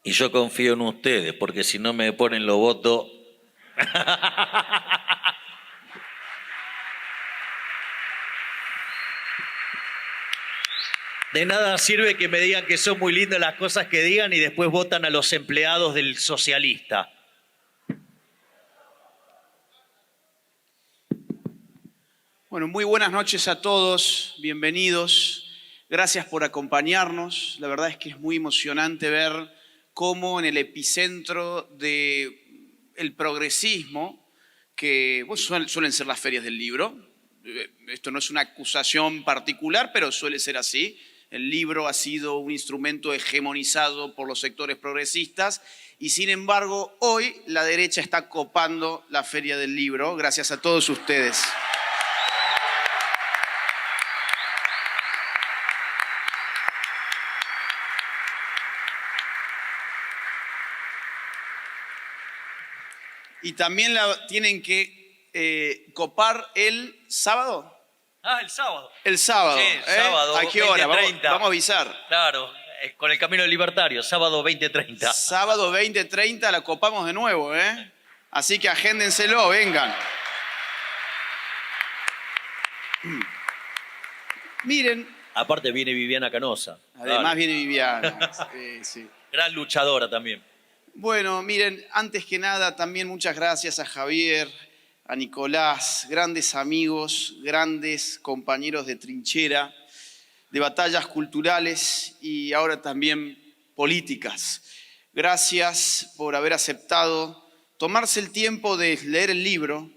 Y yo confío en ustedes, porque si no me ponen los votos... De nada sirve que me digan que son muy lindas las cosas que digan y después votan a los empleados del socialista. Bueno, muy buenas noches a todos, bienvenidos. Gracias por acompañarnos. La verdad es que es muy emocionante ver cómo en el epicentro del progresismo, que suelen ser las ferias del libro, esto no es una acusación particular, pero suele ser así. El libro ha sido un instrumento hegemonizado por los sectores progresistas y, sin embargo, hoy la derecha está copando la feria del libro, gracias a todos ustedes. Y también la tienen que copar el sábado. El sábado. El sábado. Sí, sábado. ¿A qué hora? 20:30. Vamos a avisar. Claro, con el Camino Libertario, sábado 20:30. Sábado 20:30 la copamos de nuevo, ¿eh? Así que agéndenselo, vengan. Miren. Aparte viene Viviana Canosa. Además claro. viene Viviana. Sí. Gran luchadora también. Bueno, miren, antes que nada, también muchas gracias a Javier, a Nicolás, grandes amigos, grandes compañeros de trinchera, de batallas culturales y ahora también políticas. Gracias por haber aceptado tomarse el tiempo de leer el libro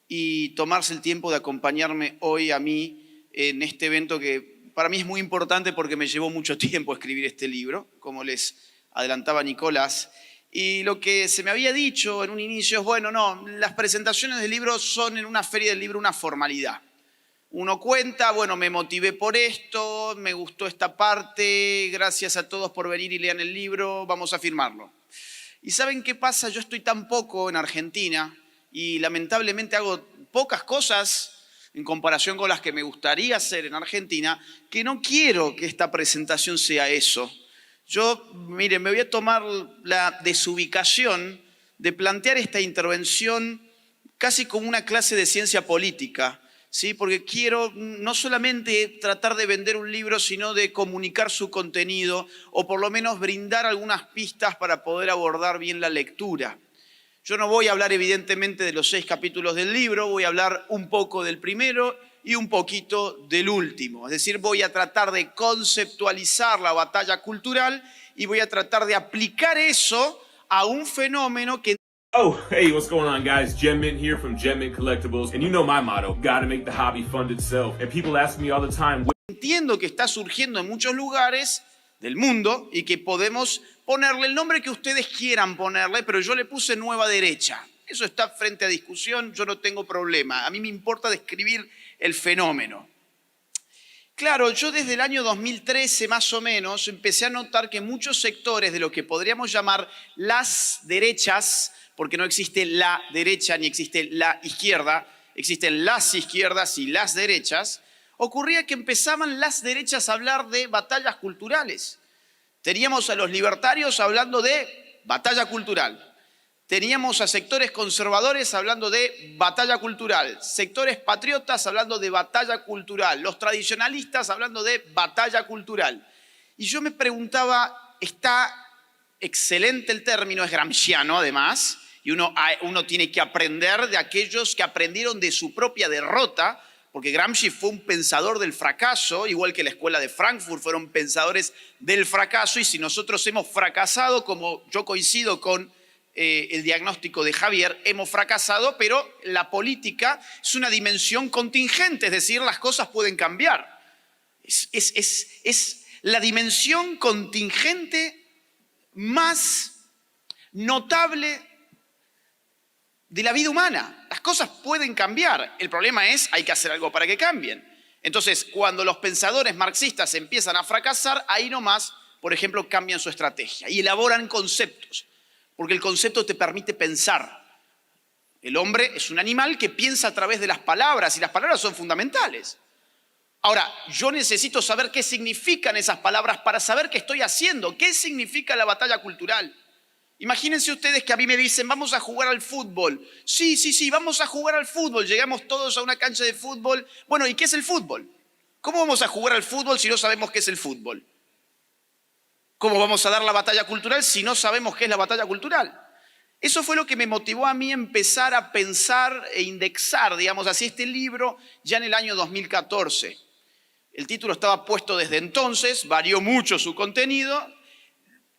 y tomarse el tiempo de acompañarme hoy a mí en este evento que para mí es muy importante porque me llevó mucho tiempo escribir este libro, como les adelantaba Nicolás. Y lo que se me había dicho en un inicio es, bueno, no, las presentaciones del libro son en una feria del libro una formalidad. Uno cuenta, bueno, me motivé por esto, me gustó esta parte, gracias a todos por venir y lean el libro, vamos a firmarlo. ¿Y saben qué pasa? Yo estoy tan poco en Argentina y lamentablemente hago pocas cosas en comparación con las que me gustaría hacer en Argentina, que no quiero que esta presentación sea eso. Yo, miren, me voy a tomar la desubicación de plantear esta intervención casi como una clase de ciencia política, ¿sí? Porque quiero no solamente tratar de vender un libro, sino de comunicar su contenido o por lo menos brindar algunas pistas para poder abordar bien la lectura. Yo no voy a hablar evidentemente de los 6 capítulos del libro, voy a hablar un poco del primero y un poquito del último. Es decir, voy a tratar de conceptualizar la batalla cultural y voy a tratar de aplicar eso a un fenómeno que... Oh, hey, what's going on, guys? Jem Mint here from Jem Mint Collectibles, and you know my motto, gotta make the hobby fund itself. And people ask me all the time... Entiendo que está surgiendo en muchos lugares del mundo y que podemos ponerle el nombre que ustedes quieran ponerle, pero yo le puse Nueva Derecha. Eso está frente a discusión, yo no tengo problema. A mí me importa describir el fenómeno. Claro, yo desde el año 2013 más o menos empecé a notar que muchos sectores de lo que podríamos llamar las derechas, porque no existe la derecha ni existe la izquierda, existen las izquierdas y las derechas, ocurría que empezaban las derechas a hablar de batallas culturales. Teníamos a los libertarios hablando de batalla cultural. Teníamos a sectores conservadores hablando de batalla cultural, sectores patriotas hablando de batalla cultural, los tradicionalistas hablando de batalla cultural. Y yo me preguntaba, está excelente el término, es gramsciano además, y uno tiene que aprender de aquellos que aprendieron de su propia derrota, porque Gramsci fue un pensador del fracaso, igual que la Escuela de Frankfurt fueron pensadores del fracaso, y si nosotros hemos fracasado, como yo coincido con el diagnóstico de Javier, hemos fracasado, pero la política es una dimensión contingente, es decir, las cosas pueden cambiar. Es la dimensión contingente más notable de la vida humana. Las cosas pueden cambiar. El problema es, hay que hacer algo para que cambien. Entonces, cuando los pensadores marxistas empiezan a fracasar, ahí nomás, por ejemplo, cambian su estrategia y elaboran conceptos. Porque el concepto te permite pensar. El hombre es un animal que piensa a través de las palabras y las palabras son fundamentales. Ahora, yo necesito saber qué significan esas palabras para saber qué estoy haciendo. ¿Qué significa la batalla cultural? Imagínense ustedes que a mí me dicen, vamos a jugar al fútbol. Sí, vamos a jugar al fútbol. Llegamos todos a una cancha de fútbol. Bueno, ¿y qué es el fútbol? ¿Cómo vamos a jugar al fútbol si no sabemos qué es el fútbol? ¿Cómo vamos a dar la batalla cultural si no sabemos qué es la batalla cultural? Eso fue lo que me motivó a mí a empezar a pensar e indexar, digamos así, este libro ya en el año 2014. El título estaba puesto desde entonces, varió mucho su contenido,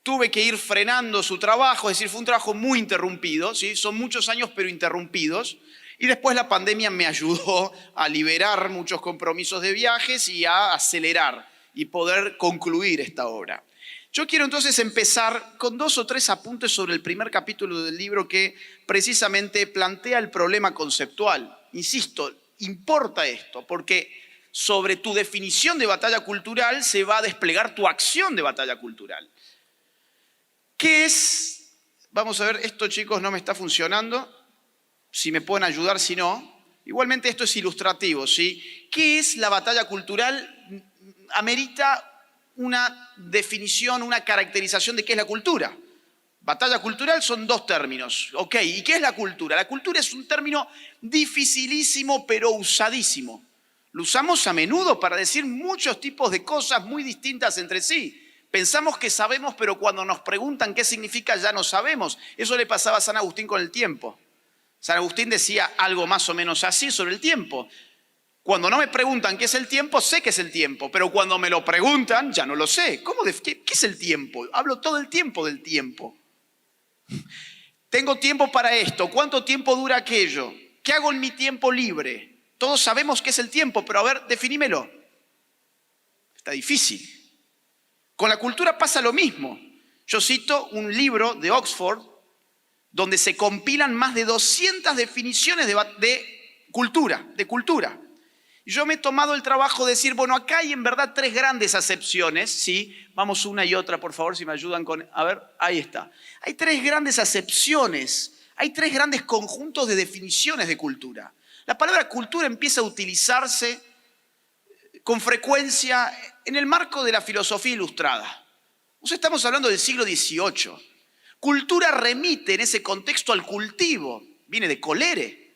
tuve que ir frenando su trabajo, es decir, fue un trabajo muy interrumpido, ¿sí? Son muchos años pero interrumpidos, y después la pandemia me ayudó a liberar muchos compromisos de viajes y a acelerar y poder concluir esta obra. Yo quiero entonces empezar con 2 o 3 apuntes sobre el primer capítulo del libro que precisamente plantea el problema conceptual. Insisto, importa esto, porque sobre tu definición de batalla cultural se va a desplegar tu acción de batalla cultural. ¿Qué es? Vamos a ver, esto chicos no me está funcionando. Si me pueden ayudar, si no. Igualmente esto es ilustrativo, ¿sí? ¿Qué es la batalla cultural? Amerita una definición, una caracterización de qué es la cultura. Batalla cultural son 2 términos. Ok, ¿y qué es la cultura? La cultura es un término dificilísimo pero usadísimo. Lo usamos a menudo para decir muchos tipos de cosas muy distintas entre sí. Pensamos que sabemos, pero cuando nos preguntan qué significa ya no sabemos. Eso le pasaba a San Agustín con el tiempo. San Agustín decía algo más o menos así sobre el tiempo. Cuando no me preguntan qué es el tiempo, sé qué es el tiempo, pero cuando me lo preguntan, ya no lo sé. ¿Qué es el tiempo? Hablo todo el tiempo del tiempo. Tengo tiempo para esto. ¿Cuánto tiempo dura aquello? ¿Qué hago en mi tiempo libre? Todos sabemos qué es el tiempo, pero a ver, definímelo. Está difícil. Con la cultura pasa lo mismo. Yo cito un libro de Oxford donde se compilan más de 200 definiciones de cultura. Y yo me he tomado el trabajo de decir, bueno, acá hay en verdad 3 grandes acepciones, ¿sí? Vamos una y otra, por favor, si me ayudan con... A ver, ahí está. Hay 3 grandes acepciones, hay 3 grandes conjuntos de definiciones de cultura. La palabra cultura empieza a utilizarse con frecuencia en el marco de la filosofía ilustrada. Estamos hablando del siglo XVIII. Cultura remite en ese contexto al cultivo, viene de colere.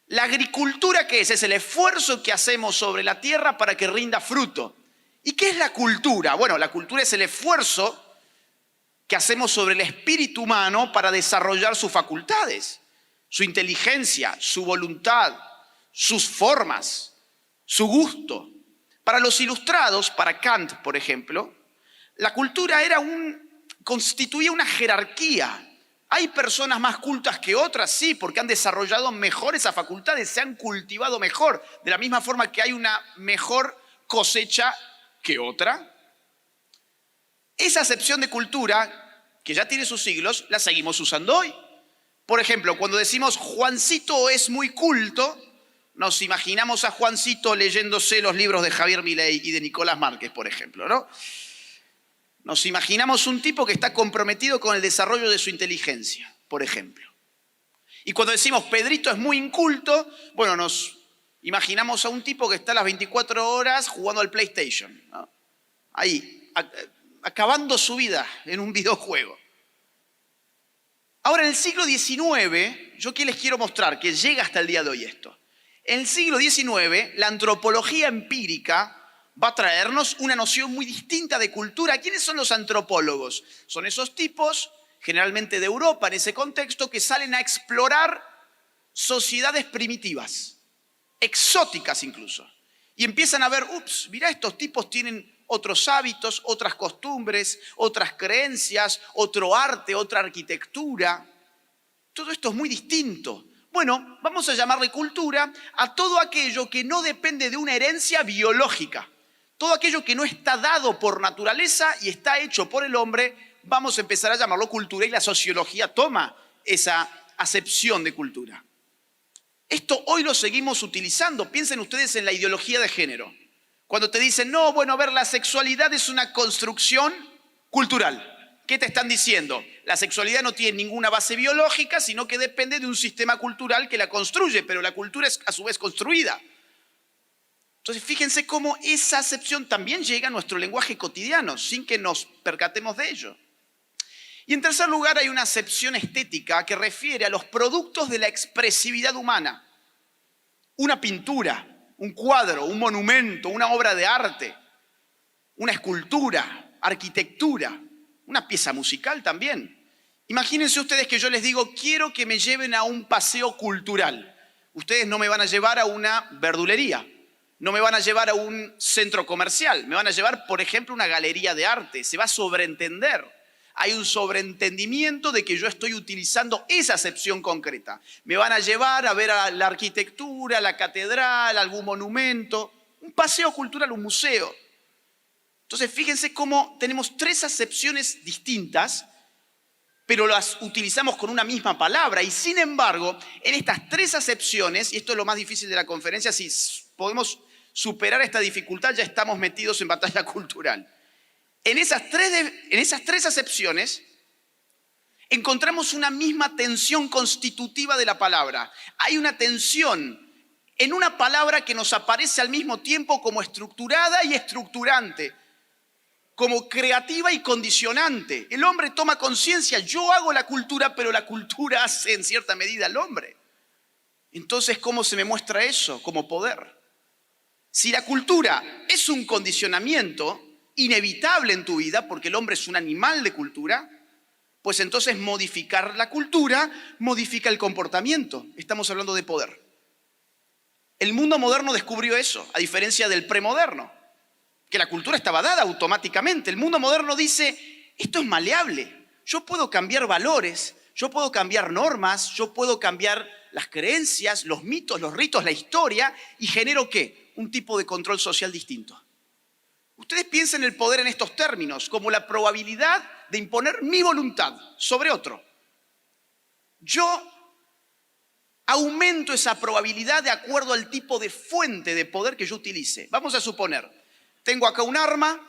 La agricultura, ¿qué es? Es el esfuerzo que hacemos sobre la tierra para que rinda fruto. ¿Y qué es la cultura? Bueno, la cultura es el esfuerzo que hacemos sobre el espíritu humano para desarrollar sus facultades, su inteligencia, su voluntad, sus formas, su gusto. Para los ilustrados, para Kant, por ejemplo, la cultura constituía una jerarquía. ¿Hay personas más cultas que otras? Sí, porque han desarrollado mejor esas facultades, se han cultivado mejor, de la misma forma que hay una mejor cosecha que otra. Esa acepción de cultura, que ya tiene sus siglos, la seguimos usando hoy. Por ejemplo, cuando decimos Juancito es muy culto, nos imaginamos a Juancito leyéndose los libros de Javier Milei y de Nicolás Márquez, por ejemplo, ¿no? Nos imaginamos un tipo que está comprometido con el desarrollo de su inteligencia, por ejemplo. Y cuando decimos Pedrito es muy inculto, bueno, nos imaginamos a un tipo que está las 24 horas jugando al PlayStation, ¿no? Ahí, acabando su vida en un videojuego. Ahora, en el siglo XIX, yo qué les quiero mostrar, que llega hasta el día de hoy esto. En el siglo XIX, la antropología empírica va a traernos una noción muy distinta de cultura. ¿Quiénes son los antropólogos? Son esos tipos, generalmente de Europa en ese contexto, que salen a explorar sociedades primitivas, exóticas incluso. Y empiezan a ver, mirá, estos tipos tienen otros hábitos, otras costumbres, otras creencias, otro arte, otra arquitectura. Todo esto es muy distinto. Bueno, vamos a llamarle cultura a todo aquello que no depende de una herencia biológica. Todo aquello que no está dado por naturaleza y está hecho por el hombre, vamos a empezar a llamarlo cultura y la sociología toma esa acepción de cultura. Esto hoy lo seguimos utilizando. Piensen ustedes en la ideología de género. Cuando te dicen, no, bueno, a ver, la sexualidad es una construcción cultural. ¿Qué te están diciendo? La sexualidad no tiene ninguna base biológica, sino que depende de un sistema cultural que la construye, pero la cultura es a su vez construida. Entonces, fíjense cómo esa acepción también llega a nuestro lenguaje cotidiano, sin que nos percatemos de ello. Y en tercer lugar, hay una acepción estética que refiere a los productos de la expresividad humana. Una pintura, un cuadro, un monumento, una obra de arte, una escultura, arquitectura, una pieza musical también. Imagínense ustedes que yo les digo, quiero que me lleven a un paseo cultural. Ustedes no me van a llevar a una verdulería, no me van a llevar a un centro comercial, me van a llevar, por ejemplo, a una galería de arte. Se va a sobreentender. Hay un sobreentendimiento de que yo estoy utilizando esa acepción concreta. Me van a llevar a ver a la arquitectura, la catedral, algún monumento, un paseo cultural, un museo. Entonces, fíjense cómo tenemos tres acepciones distintas, pero las utilizamos con una misma palabra. Y sin embargo, en estas tres acepciones, y esto es lo más difícil de la conferencia, si podemos superar esta dificultad, ya estamos metidos en batalla cultural. En esas tres acepciones encontramos una misma tensión constitutiva de la palabra. Hay una tensión en una palabra que nos aparece al mismo tiempo como estructurada y estructurante, como creativa y condicionante. El hombre toma conciencia, yo hago la cultura, pero la cultura hace en cierta medida al hombre. Entonces, ¿cómo se me muestra eso? Como poder. Si la cultura es un condicionamiento inevitable en tu vida, porque el hombre es un animal de cultura, pues entonces modificar la cultura modifica el comportamiento. Estamos hablando de poder. El mundo moderno descubrió eso, a diferencia del premoderno, que la cultura estaba dada automáticamente. El mundo moderno dice, esto es maleable, yo puedo cambiar valores, yo puedo cambiar normas, yo puedo cambiar las creencias, los mitos, los ritos, la historia, y genero ¿qué? Un tipo de control social distinto. Ustedes piensen el poder en estos términos, como la probabilidad de imponer mi voluntad sobre otro. Yo aumento esa probabilidad de acuerdo al tipo de fuente de poder que yo utilice. Vamos a suponer, tengo acá un arma,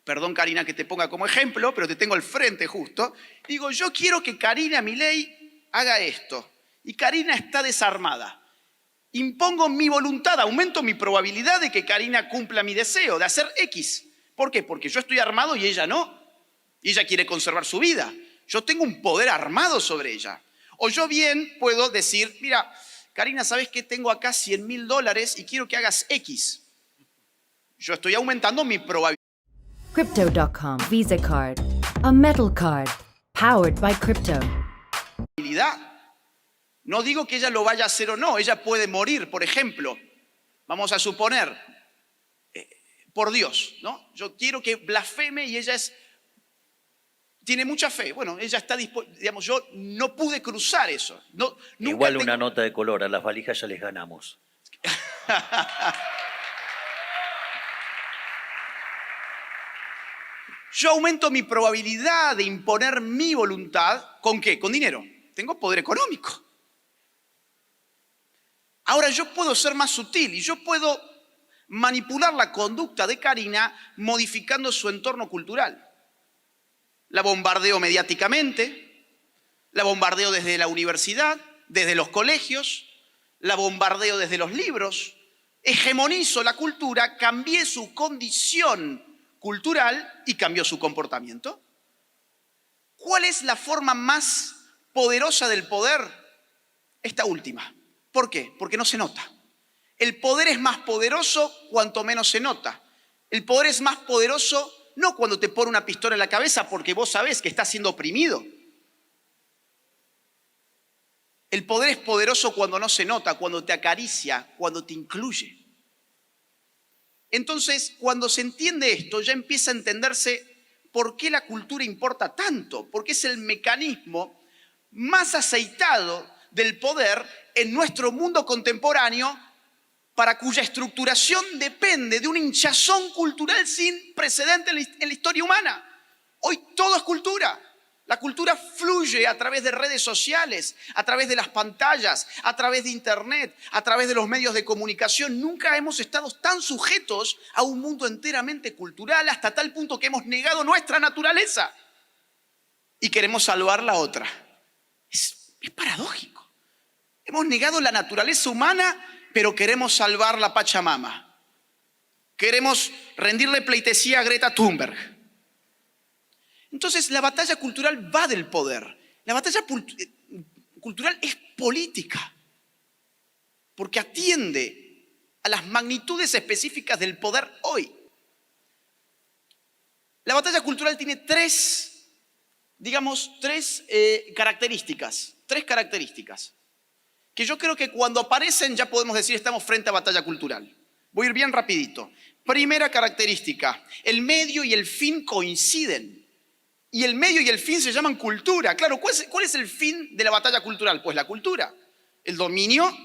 perdón Karina que te ponga como ejemplo, pero te tengo al frente justo. Digo, yo quiero que Karina Milei haga esto. Y Karina está desarmada. Impongo mi voluntad, aumento mi probabilidad de que Karina cumpla mi deseo de hacer X. ¿Por qué? Porque yo estoy armado y ella no. Y ella quiere conservar su vida. Yo tengo un poder armado sobre ella. O yo bien puedo decir, mira, Karina, ¿sabes qué? Tengo acá $100.000 y quiero que hagas X. Yo estoy aumentando mi probabilidad. Crypto.com Visa Card, a metal card, powered by crypto. No digo que ella lo vaya a hacer o no, ella puede morir, por ejemplo. Vamos a suponer, por Dios, ¿no? Yo quiero que blasfeme y ella tiene mucha fe. Bueno, ella está dispuesta, digamos, yo no pude cruzar eso. No, Igual una nota de color, a las valijas ya les ganamos. Yo aumento mi probabilidad de imponer mi voluntad, ¿con qué? Con dinero. Tengo poder económico. Ahora yo puedo ser más sutil y yo puedo manipular la conducta de Karina modificando su entorno cultural. La bombardeo mediáticamente, la bombardeo desde la universidad, desde los colegios, la bombardeo desde los libros, hegemonizo la cultura, cambié su condición cultural y cambió su comportamiento. ¿Cuál es la forma más poderosa del poder? Esta última. ¿Por qué? Porque no se nota. El poder es más poderoso cuanto menos se nota. El poder es más poderoso no cuando te pone una pistola en la cabeza porque vos sabés que estás siendo oprimido. El poder es poderoso cuando no se nota, cuando te acaricia, cuando te incluye. Entonces, cuando se entiende esto, ya empieza a entenderse por qué la cultura importa tanto, porque es el mecanismo más aceitado del poder en nuestro mundo contemporáneo, para cuya estructuración depende de un hinchazón cultural sin precedente en la historia humana. Hoy todo es cultura. La cultura fluye a través de redes sociales, a través de las pantallas, a través de internet, a través de los medios de comunicación. Nunca hemos estado tan sujetos a un mundo enteramente cultural hasta tal punto que hemos negado nuestra naturaleza y queremos salvar la otra. Es paradójico. Hemos negado la naturaleza humana, pero queremos salvar la Pachamama. Queremos rendirle pleitesía a Greta Thunberg. Entonces, la batalla cultural va del poder. La batalla cultural es política, porque atiende a las magnitudes específicas del poder hoy. La batalla cultural tiene tres características. Tres características que yo creo que cuando aparecen ya podemos decir estamos frente a batalla cultural. Voy a ir bien rapidito. Primera característica, el medio y el fin coinciden. Y el medio y el fin se llaman cultura. Claro, ¿cuál es el fin de la batalla cultural? Pues la cultura, el dominio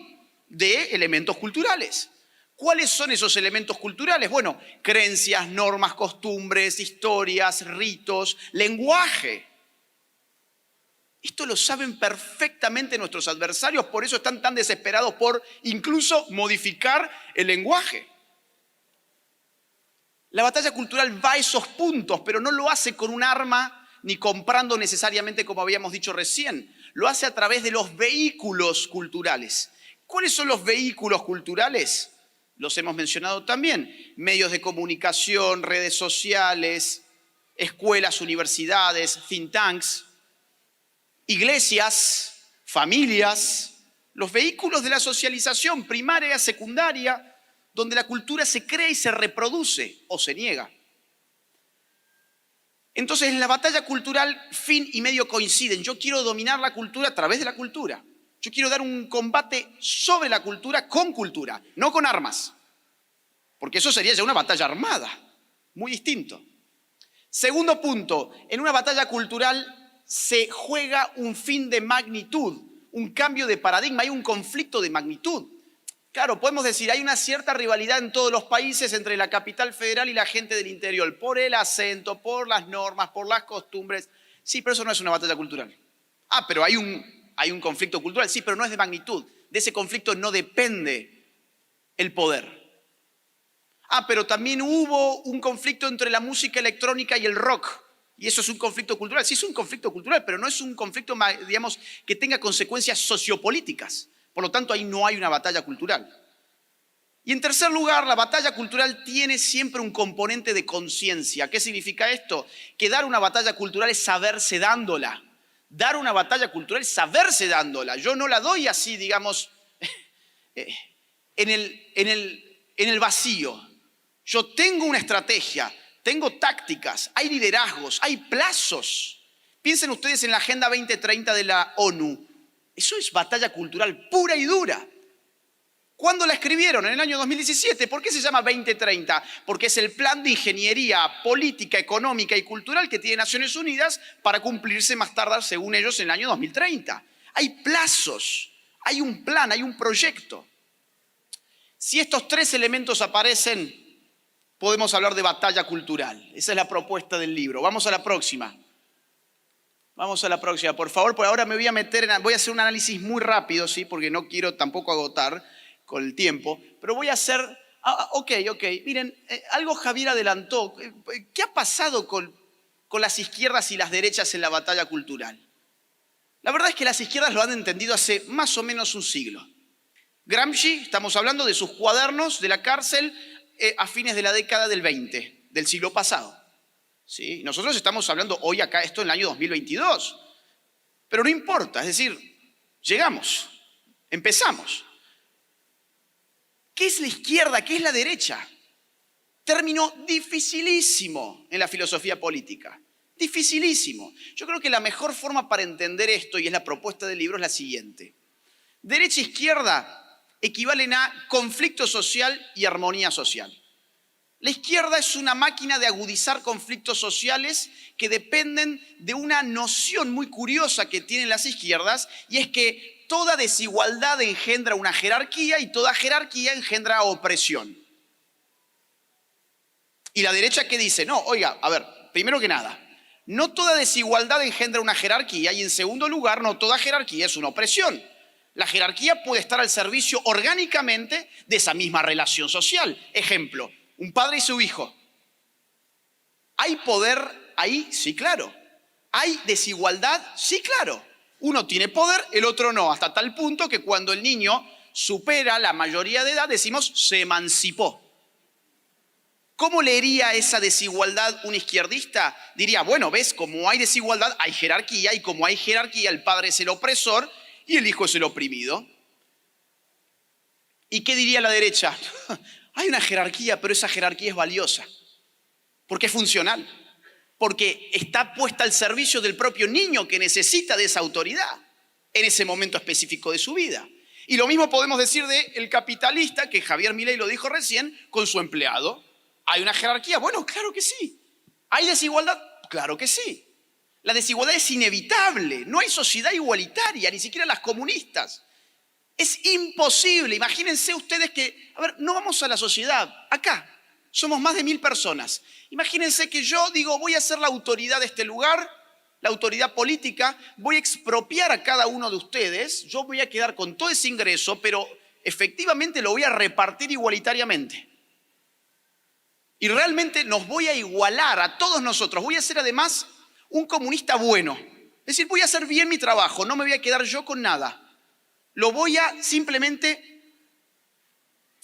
de elementos culturales. ¿Cuáles son esos elementos culturales? Bueno, creencias, normas, costumbres, historias, ritos, lenguaje. Esto lo saben perfectamente nuestros adversarios, por eso están tan desesperados por incluso modificar el lenguaje. La batalla cultural va a esos puntos, pero no lo hace con un arma ni comprando necesariamente como habíamos dicho recién. Lo hace a través de los vehículos culturales. ¿Cuáles son los vehículos culturales? Los hemos mencionado también. Medios de comunicación, redes sociales, escuelas, universidades, think tanks, iglesias, familias, los vehículos de la socialización primaria, secundaria, donde la cultura se crea y se reproduce o se niega. Entonces, en la batalla cultural, fin y medio coinciden. Yo quiero dominar la cultura a través de la cultura. Yo quiero dar un combate sobre la cultura con cultura, no con armas. Porque eso sería ya una batalla armada, muy distinto. Segundo punto, en una batalla cultural se juega un fin de magnitud, un cambio de paradigma, hay un conflicto de magnitud. Claro, podemos decir, hay una cierta rivalidad en todos los países entre la capital federal y la gente del interior, por el acento, por las normas, por las costumbres. Sí, pero eso no es una batalla cultural. Ah, pero hay un conflicto cultural, sí, pero no es de magnitud. De ese conflicto no depende el poder. Ah, pero también hubo un conflicto entre la música electrónica y el rock. Y eso es un conflicto cultural. Sí, es un conflicto cultural, pero no es un conflicto, digamos, que tenga consecuencias sociopolíticas. Por lo tanto, ahí no hay una batalla cultural. Y en tercer lugar, la batalla cultural tiene siempre un componente de conciencia. ¿Qué significa esto? Que dar una batalla cultural es saberse dándola. Dar una batalla cultural es saberse dándola. Yo no la doy así, digamos, en el vacío. Yo tengo una estrategia, tengo tácticas, hay liderazgos, hay plazos. Piensen ustedes en la Agenda 2030 de la ONU. Eso es batalla cultural pura y dura. ¿Cuándo la escribieron? En el año 2017. ¿Por qué se llama 2030? Porque es el plan de ingeniería política, económica y cultural que tiene Naciones Unidas para cumplirse más tarde, según ellos, en el año 2030. Hay plazos, hay un plan, hay un proyecto. Si estos tres elementos aparecen, podemos hablar de batalla cultural. Esa es la propuesta del libro. Vamos a la próxima. Vamos a la próxima, por favor. Por ahora me voy a hacer un análisis muy rápido, ¿sí? Porque no quiero tampoco agotar con el tiempo. Pero voy a hacer... Ok. Miren, algo Javier adelantó. ¿Qué ha pasado con las izquierdas y las derechas en la batalla cultural? La verdad es que las izquierdas lo han entendido hace más o menos un siglo. Gramsci, estamos hablando de sus cuadernos de la cárcel a fines de la década del 20, del siglo pasado. ¿Sí? Nosotros estamos hablando hoy acá, esto en el año 2022. Pero no importa, es decir, llegamos, empezamos. ¿Qué es la izquierda? ¿Qué es la derecha? Término dificilísimo en la filosofía política. Dificilísimo. Yo creo que la mejor forma para entender esto, y es la propuesta del libro, es la siguiente. Derecha e izquierda equivalen a conflicto social y armonía social. La izquierda es una máquina de agudizar conflictos sociales que dependen de una noción muy curiosa que tienen las izquierdas, y es que toda desigualdad engendra una jerarquía y toda jerarquía engendra opresión. Y la derecha, ¿qué dice? No, oiga, a ver, primero que nada, no toda desigualdad engendra una jerarquía, y en segundo lugar, no toda jerarquía es una opresión. La jerarquía puede estar al servicio orgánicamente de esa misma relación social. Ejemplo, un padre y su hijo. ¿Hay poder ahí? Sí, claro. ¿Hay desigualdad? Sí, claro. Uno tiene poder, el otro no, hasta tal punto que cuando el niño supera la mayoría de edad decimos se emancipó. ¿Cómo leería esa desigualdad un izquierdista? Diría, bueno, ves, como hay desigualdad, hay jerarquía, y como hay jerarquía, el padre es el opresor y el hijo es el oprimido. ¿Y qué diría la derecha? Hay una jerarquía, pero esa jerarquía es valiosa, porque es funcional, porque está puesta al servicio del propio niño que necesita de esa autoridad en ese momento específico de su vida. Y lo mismo podemos decir del capitalista, que Javier Milei lo dijo recién, con su empleado. ¿Hay una jerarquía? Bueno, claro que sí. ¿Hay desigualdad? Claro que sí. La desigualdad es inevitable. No hay sociedad igualitaria, ni siquiera las comunistas. Es imposible. Imagínense ustedes que, no vamos a la sociedad. Acá somos más de 1000 personas. Imagínense que yo digo, voy a ser la autoridad de este lugar, la autoridad política, voy a expropiar a cada uno de ustedes, yo voy a quedar con todo ese ingreso, pero efectivamente lo voy a repartir igualitariamente. Y realmente nos voy a igualar a todos nosotros. Voy a ser además un comunista bueno. Es decir, voy a hacer bien mi trabajo, no me voy a quedar yo con nada. Lo voy a simplemente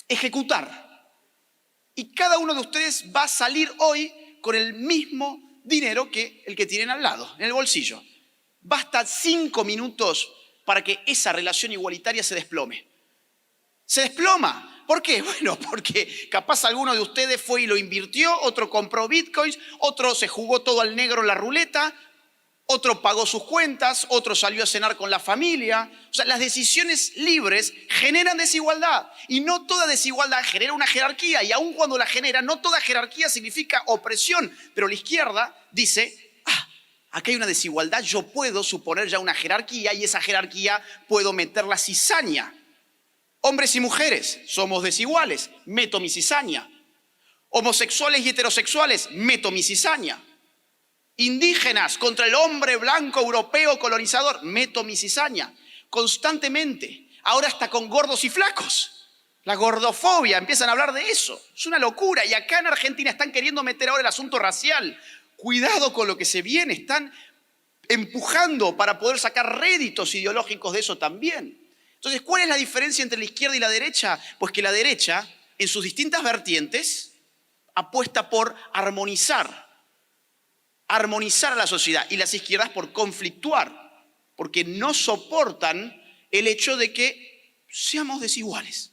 ejecutar. Y cada uno de ustedes va a salir hoy con el mismo dinero que el que tienen al lado, en el bolsillo. Basta 5 minutos para que esa relación igualitaria se desplome. Se desploma. ¿Por qué? Bueno, porque capaz alguno de ustedes fue y lo invirtió, otro compró bitcoins, otro se jugó todo al negro en la ruleta, otro pagó sus cuentas, otro salió a cenar con la familia. O sea, las decisiones libres generan desigualdad y no toda desigualdad genera una jerarquía, y aun cuando la genera, no toda jerarquía significa opresión. Pero la izquierda dice, acá hay una desigualdad, yo puedo suponer ya una jerarquía y esa jerarquía puedo meter la cizaña. Hombres y mujeres somos desiguales, meto mi cizaña. Homosexuales y heterosexuales, meto mi cizaña. Indígenas contra el hombre blanco europeo colonizador, meto mi cizaña. Constantemente, ahora hasta con gordos y flacos. La gordofobia, empiezan a hablar de eso. Es una locura. Y acá en Argentina están queriendo meter ahora el asunto racial. Cuidado con lo que se viene, están empujando para poder sacar réditos ideológicos de eso también. Entonces, ¿cuál es la diferencia entre la izquierda y la derecha? Pues que la derecha, en sus distintas vertientes, apuesta por armonizar a la sociedad, y las izquierdas por conflictuar, porque no soportan el hecho de que seamos desiguales.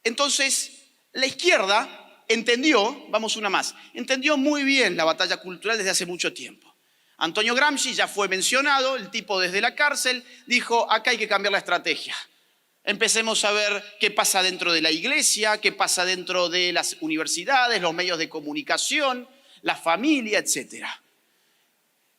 Entonces, la izquierda entendió, vamos una más, entendió muy bien la batalla cultural desde hace mucho tiempo. Antonio Gramsci ya fue mencionado, el tipo desde la cárcel dijo, acá hay que cambiar la estrategia. Empecemos a ver qué pasa dentro de la iglesia, qué pasa dentro de las universidades, los medios de comunicación, la familia, etc.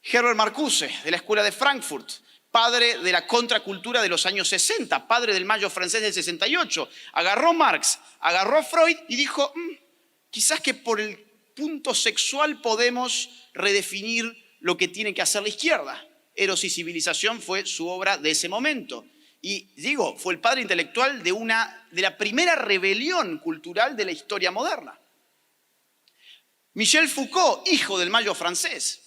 Herbert Marcuse, de la Escuela de Frankfurt, padre de la contracultura de los años 60, padre del Mayo francés del 68, agarró Marx, agarró a Freud y dijo, quizás que por el punto sexual podemos redefinir lo que tiene que hacer la izquierda. Eros y civilización fue su obra de ese momento. Y digo, fue el padre intelectual de la primera rebelión cultural de la historia moderna. Michel Foucault, hijo del Mayo francés,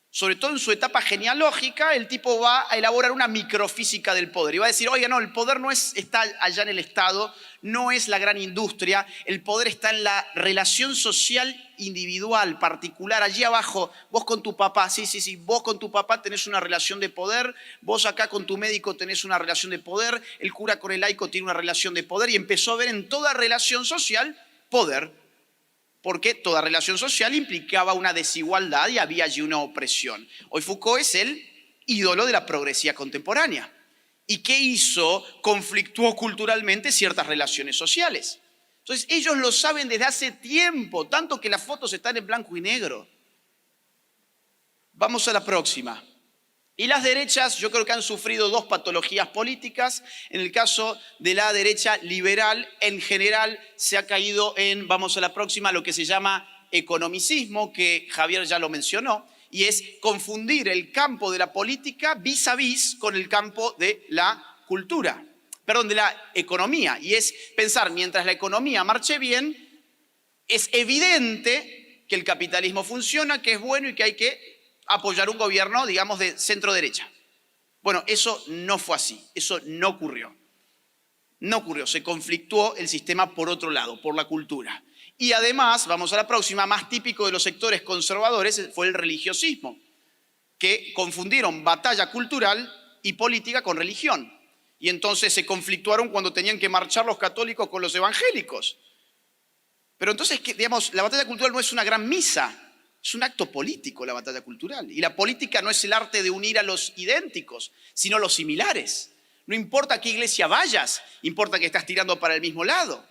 sobre todo en su etapa genealógica, el tipo va a elaborar una microfísica del poder y va a decir, oiga, no, el poder no está allá en el Estado, no es la gran industria, el poder está en la relación social individual, particular, allí abajo, vos con tu papá, sí, vos con tu papá tenés una relación de poder, vos acá con tu médico tenés una relación de poder, el cura con el laico tiene una relación de poder, y empezó a ver en toda relación social poder, porque toda relación social implicaba una desigualdad y había allí una opresión. Hoy Foucault es el ídolo de la progresía contemporánea. ¿Y qué hizo? Conflictuó culturalmente ciertas relaciones sociales. Entonces ellos lo saben desde hace tiempo, tanto que las fotos están en blanco y negro. Vamos a la próxima. Y las derechas, yo creo que han sufrido 2 patologías políticas. En el caso de la derecha liberal, en general se ha caído en, vamos a la próxima, lo que se llama economicismo, que Javier ya lo mencionó, y es confundir el campo de la política vis a vis con el campo de la cultura, perdón, de la economía. Y es pensar, mientras la economía marche bien, es evidente que el capitalismo funciona, que es bueno y que hay que apoyar un gobierno, digamos, de centro derecha. Bueno, eso no fue así, eso no ocurrió. No ocurrió, se conflictuó el sistema por otro lado, por la cultura. Y además, vamos a la próxima, más típico de los sectores conservadores fue el religiosismo, que confundieron batalla cultural y política con religión. Y entonces se conflictuaron cuando tenían que marchar los católicos con los evangélicos. Pero entonces, digamos, la batalla cultural no es una gran misa, es un acto político la batalla cultural. Y la política no es el arte de unir a los idénticos, sino los similares. No importa a qué iglesia vayas, importa que estás tirando para el mismo lado.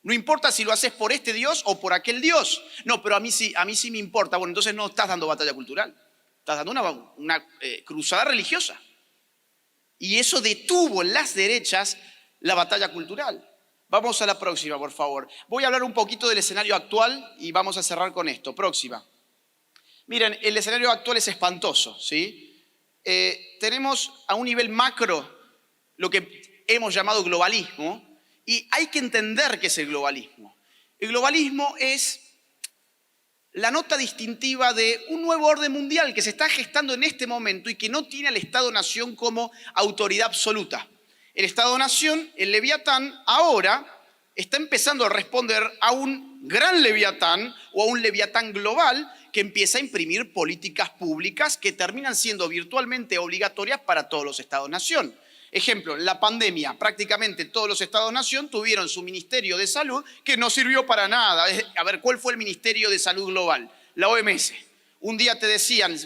No importa si lo haces por este Dios o por aquel Dios. No, pero a mí sí me importa. Bueno, entonces no estás dando batalla cultural, estás dando una cruzada religiosa. Y eso detuvo en las derechas la batalla cultural. Vamos a la próxima, por favor. Voy a hablar un poquito del escenario actual y vamos a cerrar con esto. Próxima. Miren, el escenario actual es espantoso, ¿sí? Tenemos a un nivel macro lo que hemos llamado globalismo y hay que entender qué es el globalismo. El globalismo es la nota distintiva de un nuevo orden mundial que se está gestando en este momento y que no tiene al Estado-Nación como autoridad absoluta. El Estado-Nación, el Leviatán, ahora está empezando a responder a un gran Leviatán o a un Leviatán global que empieza a imprimir políticas públicas que terminan siendo virtualmente obligatorias para todos los Estados-Nación. Ejemplo, en la pandemia, prácticamente todos los Estados-Nación tuvieron su Ministerio de Salud que no sirvió para nada. A ver, ¿cuál fue el Ministerio de Salud Global? La OMS. Un día te decían,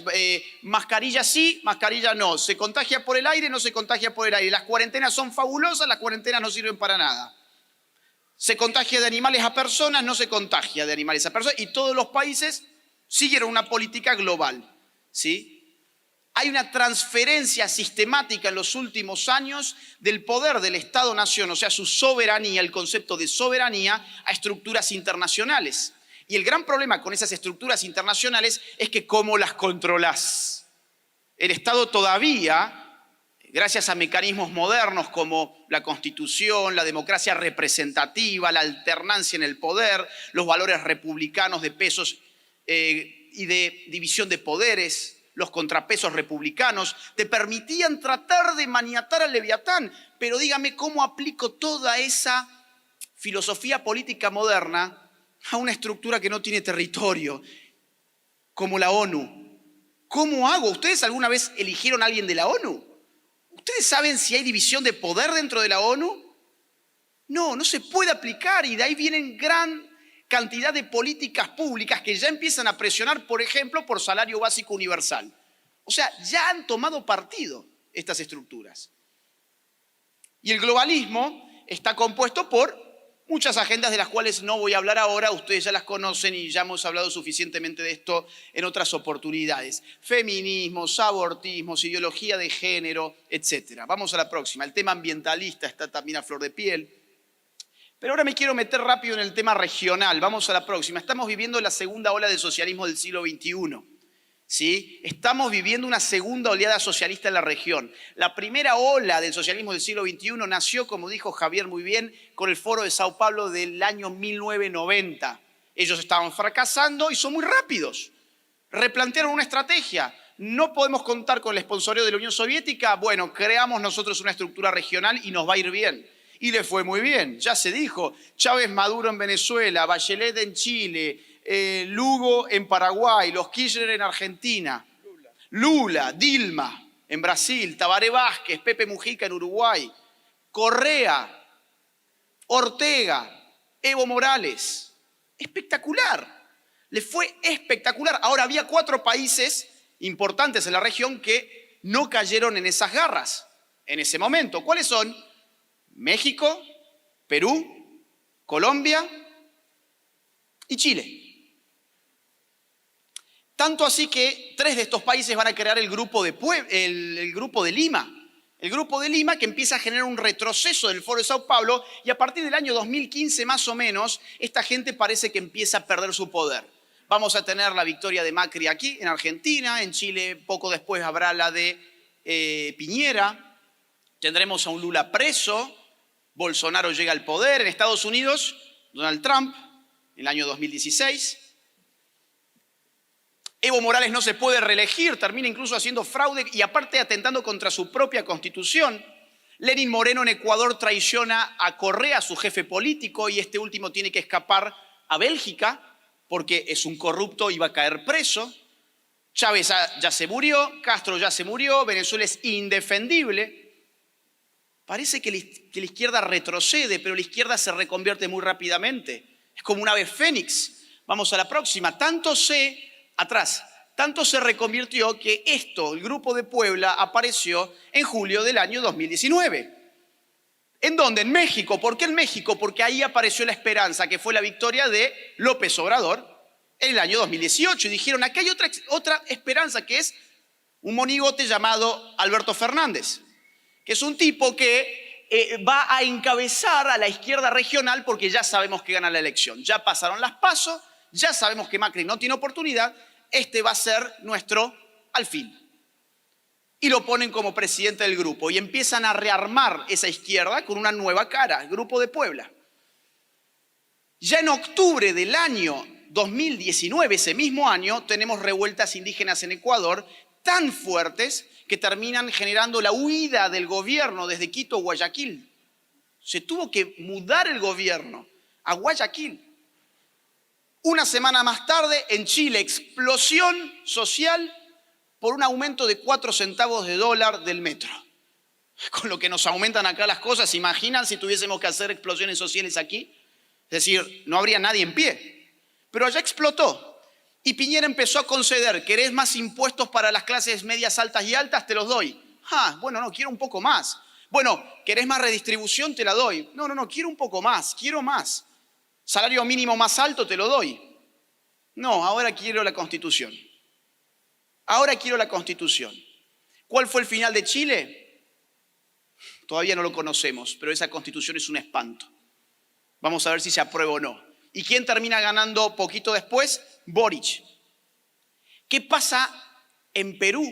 mascarilla sí, mascarilla no. Se contagia por el aire, no se contagia por el aire. Las cuarentenas son fabulosas, las cuarentenas no sirven para nada. Se contagia de animales a personas, no se contagia de animales a personas. Y todos los países siguieron una política global, ¿sí? Hay una transferencia sistemática en los últimos años del poder del Estado-Nación, o sea, su soberanía, el concepto de soberanía, a estructuras internacionales. Y el gran problema con esas estructuras internacionales es que ¿cómo las controlás? El Estado todavía, gracias a mecanismos modernos como la Constitución, la democracia representativa, la alternancia en el poder, los valores republicanos de pesos y de división de poderes, los contrapesos republicanos, te permitían tratar de maniatar al Leviatán. Pero dígame cómo aplico toda esa filosofía política moderna a una estructura que no tiene territorio, como la ONU. ¿Cómo hago? ¿Ustedes alguna vez eligieron a alguien de la ONU? ¿Ustedes saben si hay división de poder dentro de la ONU? No, no se puede aplicar y de ahí vienen gran cantidad de políticas públicas que ya empiezan a presionar, por ejemplo, por salario básico universal. O sea, ya han tomado partido estas estructuras. Y el globalismo está compuesto por muchas agendas de las cuales no voy a hablar ahora, ustedes ya las conocen y ya hemos hablado suficientemente de esto en otras oportunidades. Feminismos, abortismos, ideología de género, etc. Vamos a la próxima. El tema ambientalista está también a flor de piel. Pero ahora me quiero meter rápido en el tema regional. Vamos a la próxima. Estamos viviendo la segunda ola del socialismo del siglo XXI. ¿Sí? Estamos viviendo una segunda oleada socialista en la región. La primera ola del socialismo del siglo XXI nació, como dijo Javier muy bien, con el Foro de Sao Paulo del año 1990. Ellos estaban fracasando y son muy rápidos. Replantearon una estrategia. No podemos contar con el sponsoreo de la Unión Soviética. Bueno, creamos nosotros una estructura regional y nos va a ir bien. Y le fue muy bien, ya se dijo. Chávez Maduro en Venezuela, Bachelet en Chile, Lugo en Paraguay, los Kirchner en Argentina, Lula, Dilma en Brasil, Tabaré Vázquez, Pepe Mujica en Uruguay, Correa, Ortega, Evo Morales. Espectacular, le fue espectacular. Ahora había 4 países importantes en la región que no cayeron en esas garras en ese momento. ¿Cuáles son? México, Perú, Colombia y Chile. Tanto así que 3 de estos países van a crear el grupo de Lima. El grupo de Lima que empieza a generar un retroceso del Foro de Sao Paulo y a partir del año 2015 más o menos, esta gente parece que empieza a perder su poder. Vamos a tener la victoria de Macri aquí en Argentina, en Chile poco después habrá la de Piñera, tendremos a un Lula preso, Bolsonaro llega al poder, en Estados Unidos, Donald Trump, en el año 2016. Evo Morales no se puede reelegir, termina incluso haciendo fraude y aparte atentando contra su propia constitución. Lenín Moreno en Ecuador traiciona a Correa, su jefe político, y este último tiene que escapar a Bélgica, porque es un corrupto y va a caer preso. Chávez ya se murió, Castro ya se murió, Venezuela es indefendible. Parece que la izquierda retrocede, pero la izquierda se reconvierte muy rápidamente. Es como un ave fénix. Vamos a la próxima. Tanto se reconvirtió que el Grupo de Puebla, apareció en julio del año 2019. ¿En dónde? En México. ¿Por qué en México? Porque ahí apareció la esperanza, que fue la victoria de López Obrador en el año 2018. Y dijeron, acá hay otra esperanza, que es un monigote llamado Alberto Fernández, que es un tipo que va a encabezar a la izquierda regional, porque ya sabemos que gana la elección. Ya pasaron las PASO, ya sabemos que Macri no tiene oportunidad. Este va a ser nuestro alfil. Y lo ponen como presidente del grupo y empiezan a rearmar esa izquierda con una nueva cara, el Grupo de Puebla. Ya en octubre del año 2019, ese mismo año, tenemos revueltas indígenas en Ecuador tan fuertes que terminan generando la huida del gobierno desde Quito a Guayaquil. Se tuvo que mudar el gobierno a Guayaquil. Una semana más tarde, en Chile, explosión social por un aumento de 4 centavos de dólar del metro. Con lo que nos aumentan acá las cosas, ¿se imaginan si tuviésemos que hacer explosiones sociales aquí? Es decir, no habría nadie en pie. Pero allá explotó. Y Piñera empezó a conceder, ¿querés más impuestos para las clases medias, altas y altas? Te los doy. Bueno, no, quiero un poco más. Bueno, ¿querés más redistribución? Te la doy. No, quiero un poco más, quiero más. Salario mínimo más alto, te lo doy. No, ahora quiero la Constitución. Ahora quiero la Constitución. ¿Cuál fue el final de Chile? Todavía no lo conocemos, pero esa Constitución es un espanto. Vamos a ver si se aprueba o no. ¿Y quién termina ganando poquito después? Boric. ¿Qué pasa en Perú?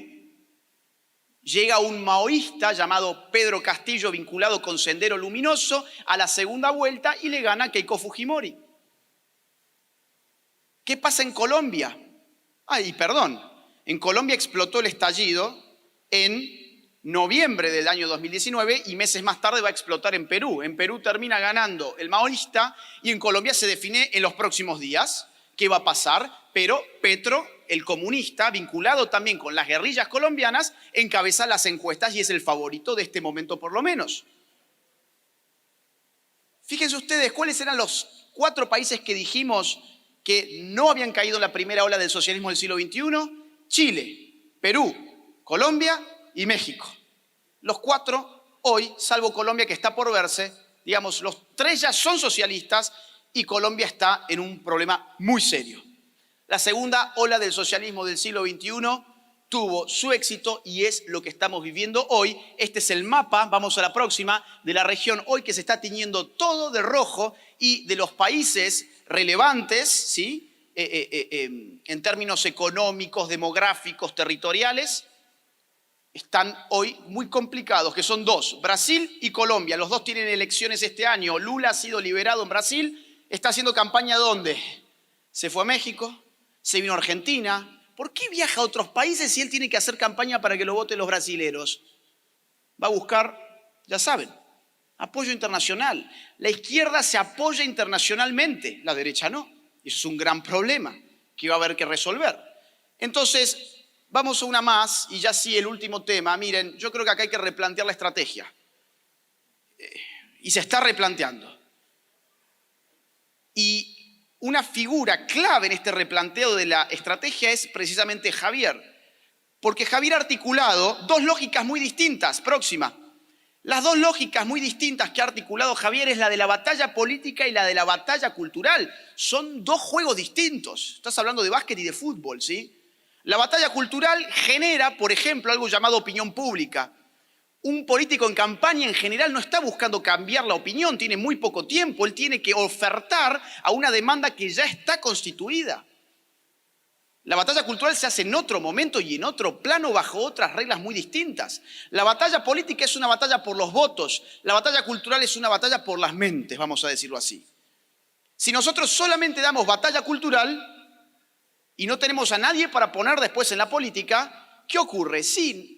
Llega un maoísta llamado Pedro Castillo, vinculado con Sendero Luminoso, a la segunda vuelta y le gana a Keiko Fujimori. ¿Qué pasa en Colombia? En Colombia explotó el estallido en noviembre del año 2019 y meses más tarde va a explotar en Perú. En Perú termina ganando el maoísta y en Colombia se define en los próximos días qué va a pasar, pero Petro, el comunista, vinculado también con las guerrillas colombianas, encabeza las encuestas y es el favorito de este momento por lo menos. Fíjense ustedes cuáles eran los 4 países que dijimos que no habían caído en la primera ola del socialismo del siglo XXI. Chile, Perú, Colombia y México. Los 4 hoy, salvo Colombia que está por verse, digamos, los 3 ya son socialistas y Colombia está en un problema muy serio. La segunda ola del socialismo del siglo XXI tuvo su éxito y es lo que estamos viviendo hoy. Este es el mapa, vamos a la próxima, de la región hoy que se está tiñendo todo de rojo y de los países relevantes, ¿sí? En términos económicos, demográficos, territoriales, están hoy muy complicados, que son 2, Brasil y Colombia. Los 2 tienen elecciones este año. Lula ha sido liberado en Brasil, está haciendo campaña ¿dónde? Se fue a México, se vino a Argentina. ¿Por qué viaja a otros países si él tiene que hacer campaña para que lo voten los brasileros? Va a buscar, ya saben, apoyo internacional. La izquierda se apoya internacionalmente, la derecha no. Y eso es un gran problema que va a haber que resolver. Entonces, vamos a una más y ya sí el último tema. Miren, yo creo que acá hay que replantear la estrategia. Y se está replanteando. Y una figura clave en este replanteo de la estrategia es precisamente Javier. Porque Javier ha articulado 2 lógicas muy distintas. Próxima. Las 2 lógicas muy distintas que ha articulado Javier es la de la batalla política y la de la batalla cultural. Son 2 juegos distintos. Estás hablando de básquet y de fútbol, ¿sí? La batalla cultural genera, por ejemplo, algo llamado opinión pública. Un político en campaña en general no está buscando cambiar la opinión, tiene muy poco tiempo, él tiene que ofertar a una demanda que ya está constituida. La batalla cultural se hace en otro momento y en otro plano bajo otras reglas muy distintas. La batalla política es una batalla por los votos, la batalla cultural es una batalla por las mentes, vamos a decirlo así. Si nosotros solamente damos batalla cultural y no tenemos a nadie para poner después en la política, ¿qué ocurre? Sí,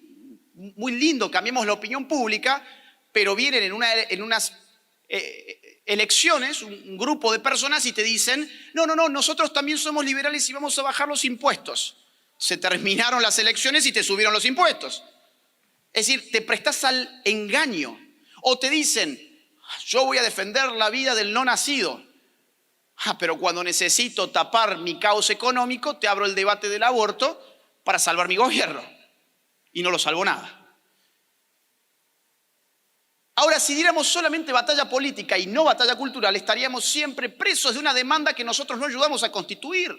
muy lindo, cambiemos la opinión pública, pero vienen en unas elecciones, un grupo de personas y te dicen, no, nosotros también somos liberales y vamos a bajar los impuestos. Se terminaron las elecciones y te subieron los impuestos. Es decir, te prestás al engaño. O te dicen, yo voy a defender la vida del no nacido. Pero cuando necesito tapar mi caos económico, te abro el debate del aborto para salvar mi gobierno. Y no lo salvo nada. Ahora, si diéramos solamente batalla política y no batalla cultural, estaríamos siempre presos de una demanda que nosotros no ayudamos a constituir,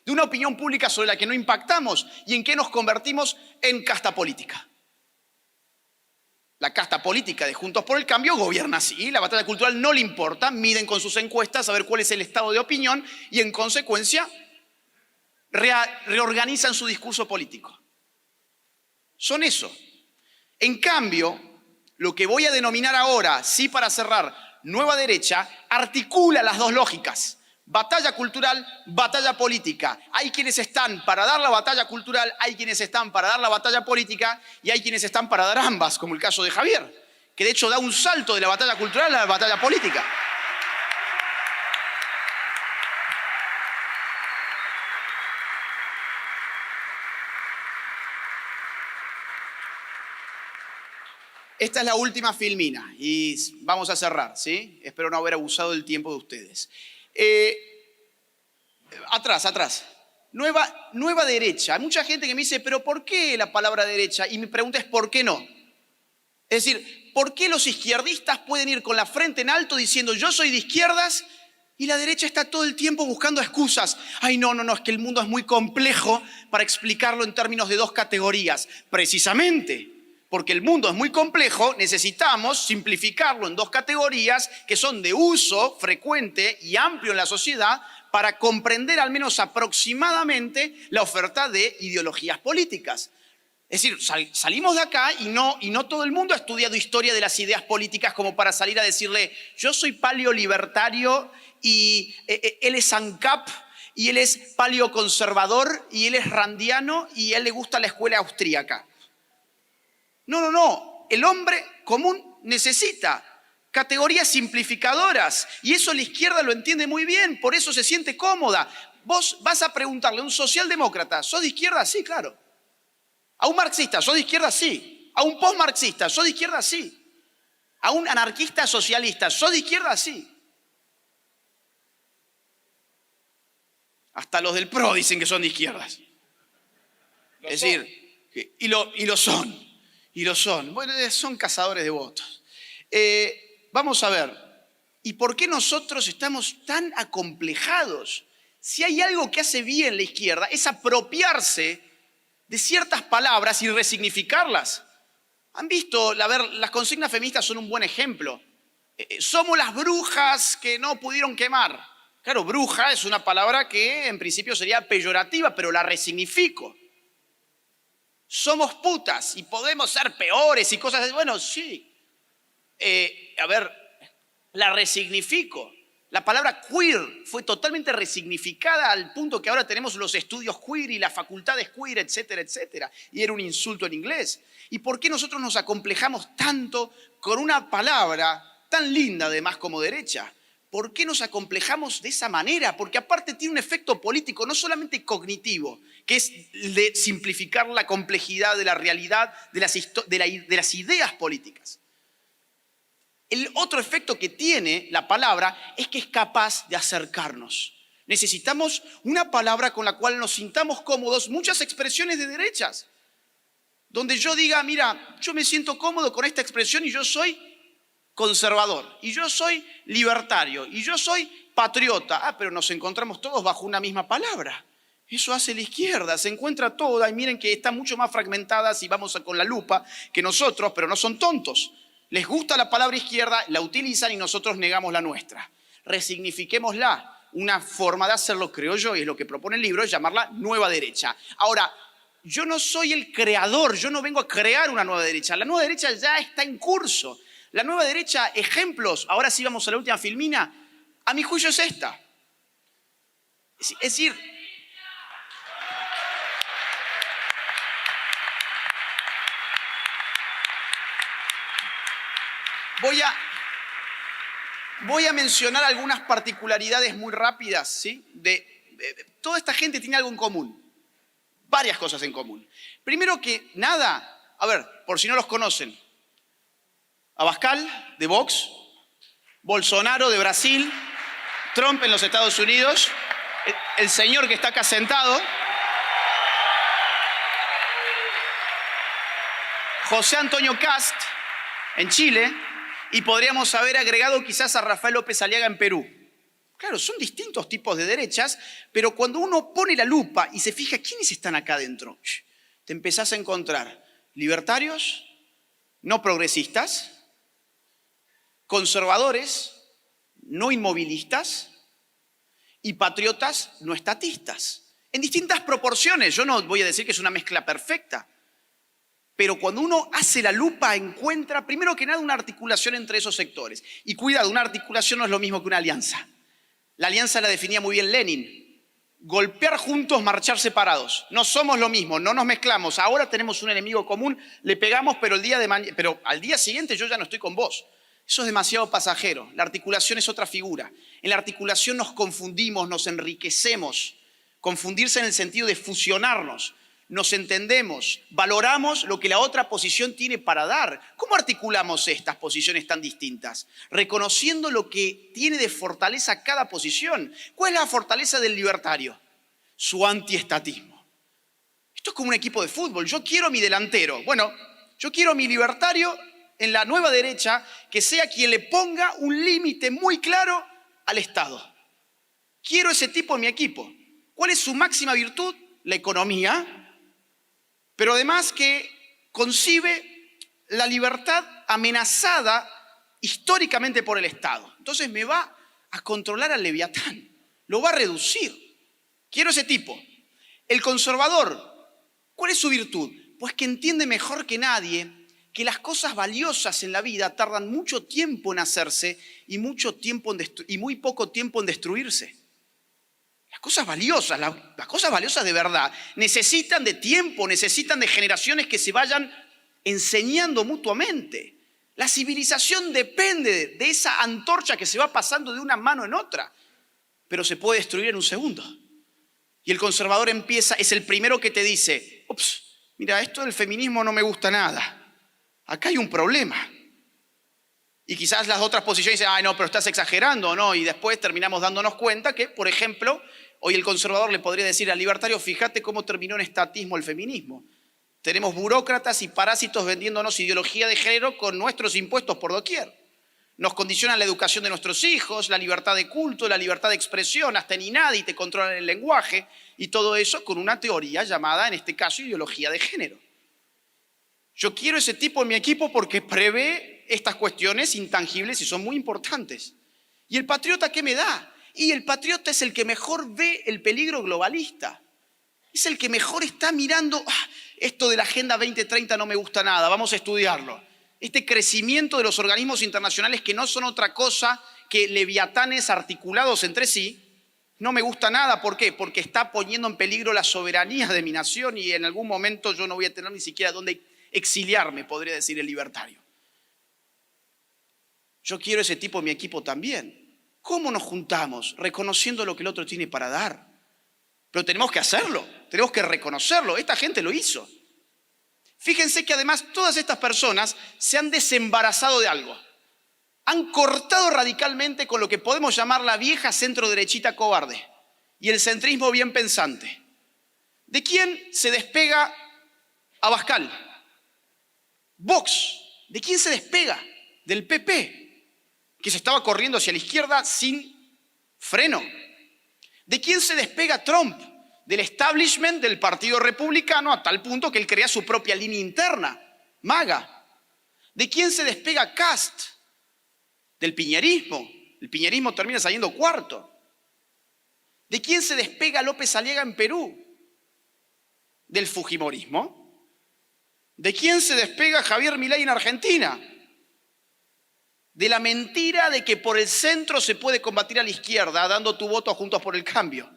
de una opinión pública sobre la que no impactamos y en que nos convertimos en casta política. La casta política de Juntos por el Cambio gobierna así, la batalla cultural no le importa, miden con sus encuestas a ver cuál es el estado de opinión y en consecuencia reorganizan su discurso político. Son eso. En cambio, lo que voy a denominar ahora, sí para cerrar, nueva derecha, articula las dos lógicas. Batalla cultural, batalla política. Hay quienes están para dar la batalla cultural, hay quienes están para dar la batalla política y hay quienes están para dar ambas, como el caso de Javier, que de hecho da un salto de la batalla cultural a la batalla política. Esta es la última filmina y vamos a cerrar, ¿sí? Espero no haber abusado del tiempo de ustedes. Atrás. Nueva derecha. Hay mucha gente que me dice, ¿pero por qué la palabra derecha? Y mi pregunta es, ¿por qué no? Es decir, ¿por qué los izquierdistas pueden ir con la frente en alto diciendo yo soy de izquierdas y la derecha está todo el tiempo buscando excusas? Ay, no, es que el mundo es muy complejo para explicarlo en términos de dos categorías. Precisamente porque el mundo es muy complejo, necesitamos simplificarlo en dos categorías que son de uso frecuente y amplio en la sociedad para comprender al menos aproximadamente la oferta de ideologías políticas. Es decir, salimos de acá y no todo el mundo ha estudiado historia de las ideas políticas como para salir a decirle yo soy paleolibertario y él es ANCAP y él es paleoconservador y él es randiano y a él le gusta la escuela austríaca. No. El hombre común necesita categorías simplificadoras y eso la izquierda lo entiende muy bien, por eso se siente cómoda. Vos vas a preguntarle a un socialdemócrata, ¿sos de izquierda? Sí, claro. A un marxista, ¿sos de izquierda? Sí. A un postmarxista, ¿sos de izquierda? Sí. A un anarquista socialista, ¿sos de izquierda? Sí. Hasta los del PRO dicen que son de izquierdas. Es decir, y lo son. Y lo son. Bueno, son cazadores de votos. Vamos a ver. ¿Y por qué nosotros estamos tan acomplejados? Si hay algo que hace bien la izquierda es apropiarse de ciertas palabras y resignificarlas. ¿Han visto? Las consignas feministas son un buen ejemplo. Somos las brujas que no pudieron quemar. Claro, bruja es una palabra que en principio sería peyorativa, pero la resignifico. Somos putas y podemos ser peores y cosas así. Bueno, sí. La resignifico. La palabra queer fue totalmente resignificada al punto que ahora tenemos los estudios queer y las facultades queer, etcétera, etcétera. Y era un insulto en inglés. ¿Y por qué nosotros nos acomplejamos tanto con una palabra tan linda además como derecha? ¿Por qué nos acomplejamos de esa manera? Porque aparte tiene un efecto político, no solamente cognitivo, que es de simplificar la complejidad de la realidad, de las ideas políticas. El otro efecto que tiene la palabra es que es capaz de acercarnos. Necesitamos una palabra con la cual nos sintamos cómodos, muchas expresiones de derechas, donde yo diga, mira, yo me siento cómodo con esta expresión y yo soy conservador, y yo soy libertario, y yo soy patriota. Pero nos encontramos todos bajo una misma palabra. Eso hace la izquierda, se encuentra toda, y miren que están mucho más fragmentadas si vamos con la lupa que nosotros, pero no son tontos. Les gusta la palabra izquierda, la utilizan y nosotros negamos la nuestra. Resignifiquémosla. Una forma de hacerlo, creo yo, y es lo que propone el libro, es llamarla nueva derecha. Ahora, yo no soy el creador, yo no vengo a crear una nueva derecha. La nueva derecha ya está en curso. La nueva derecha, ejemplos, ahora sí vamos a la última filmina, a mi juicio es esta. Es decir, Voy a mencionar algunas particularidades muy rápidas, ¿sí? Toda esta gente tiene algo en común. Varias cosas en común. Primero que nada, a ver, por si no los conocen. Abascal, de Vox. Bolsonaro, de Brasil. Trump en los Estados Unidos. El señor que está acá sentado. José Antonio Kast, en Chile. Y podríamos haber agregado quizás a Rafael López Aliaga en Perú. Claro, son distintos tipos de derechas, pero cuando uno pone la lupa y se fija quiénes están acá adentro, te empezás a encontrar libertarios, no progresistas, conservadores, no inmovilistas y patriotas no estatistas. En distintas proporciones, yo no voy a decir que es una mezcla perfecta, pero cuando uno hace la lupa encuentra, primero que nada, una articulación entre esos sectores. Y cuidado, una articulación no es lo mismo que una alianza. La alianza la definía muy bien Lenin. Golpear juntos, marchar separados. No somos lo mismo, no nos mezclamos. Ahora tenemos un enemigo común, le pegamos, pero al día siguiente yo ya no estoy con vos. Eso es demasiado pasajero. La articulación es otra figura. En la articulación nos confundimos, nos enriquecemos. Confundirse en el sentido de fusionarnos. Nos entendemos, valoramos lo que la otra posición tiene para dar. ¿Cómo articulamos estas posiciones tan distintas? Reconociendo lo que tiene de fortaleza cada posición. ¿Cuál es la fortaleza del libertario? Su antiestatismo. Esto es como un equipo de fútbol. Yo quiero mi delantero. Bueno, yo quiero mi libertario en la nueva derecha que sea quien le ponga un límite muy claro al Estado. Quiero ese tipo en mi equipo. ¿Cuál es su máxima virtud? La economía. Pero además que concibe la libertad amenazada históricamente por el Estado. Entonces me va a controlar al Leviatán, lo va a reducir. Quiero ese tipo. El conservador, ¿cuál es su virtud? Pues que entiende mejor que nadie que las cosas valiosas en la vida tardan mucho tiempo en hacerse y muy poco tiempo en destruirse. Las cosas valiosas de verdad, necesitan de tiempo, necesitan de generaciones que se vayan enseñando mutuamente. La civilización depende de esa antorcha que se va pasando de una mano en otra, pero se puede destruir en un segundo. Y el conservador es el primero que te dice, ups, mira, esto del feminismo no me gusta nada, acá hay un problema. Y quizás las otras posiciones dicen, ay no, pero estás exagerando, ¿no? Y después terminamos dándonos cuenta que, por ejemplo, hoy el conservador le podría decir al libertario, fíjate cómo terminó en estatismo el feminismo. Tenemos burócratas y parásitos vendiéndonos ideología de género con nuestros impuestos por doquier. Nos condicionan la educación de nuestros hijos, la libertad de culto, la libertad de expresión, hasta en INADI te controlan el lenguaje, y todo eso con una teoría llamada, en este caso, ideología de género. Yo quiero ese tipo en mi equipo porque prevé estas cuestiones intangibles y son muy importantes. ¿Y el patriota qué me da? Y el patriota es el que mejor ve el peligro globalista. Es el que mejor está mirando, esto de la Agenda 2030 no me gusta nada, vamos a estudiarlo. Este crecimiento de los organismos internacionales que no son otra cosa que leviatanes articulados entre sí, no me gusta nada. ¿Por qué? Porque está poniendo en peligro la soberanía de mi nación y en algún momento yo no voy a tener ni siquiera dónde exiliarme, podría decir el libertario. Yo quiero ese tipo en mi equipo también. ¿Cómo nos juntamos? Reconociendo lo que el otro tiene para dar. Pero tenemos que hacerlo, tenemos que reconocerlo. Esta gente lo hizo. Fíjense que además todas estas personas se han desembarazado de algo. Han cortado radicalmente con lo que podemos llamar la vieja centro-derechita cobarde y el centrismo bien pensante. ¿De quién se despega Abascal? Vox. ¿De quién se despega? Del PP, que se estaba corriendo hacia la izquierda sin freno. ¿De quién se despega Trump? Del establishment del Partido Republicano a tal punto que él crea su propia línea interna, MAGA. ¿De quién se despega Kast? Del piñerismo. El piñerismo termina saliendo cuarto. ¿De quién se despega López Aliaga en Perú? Del fujimorismo. ¿De quién se despega Javier Milei en Argentina? De la mentira de que por el centro se puede combatir a la izquierda dando tu voto a Juntos por el Cambio.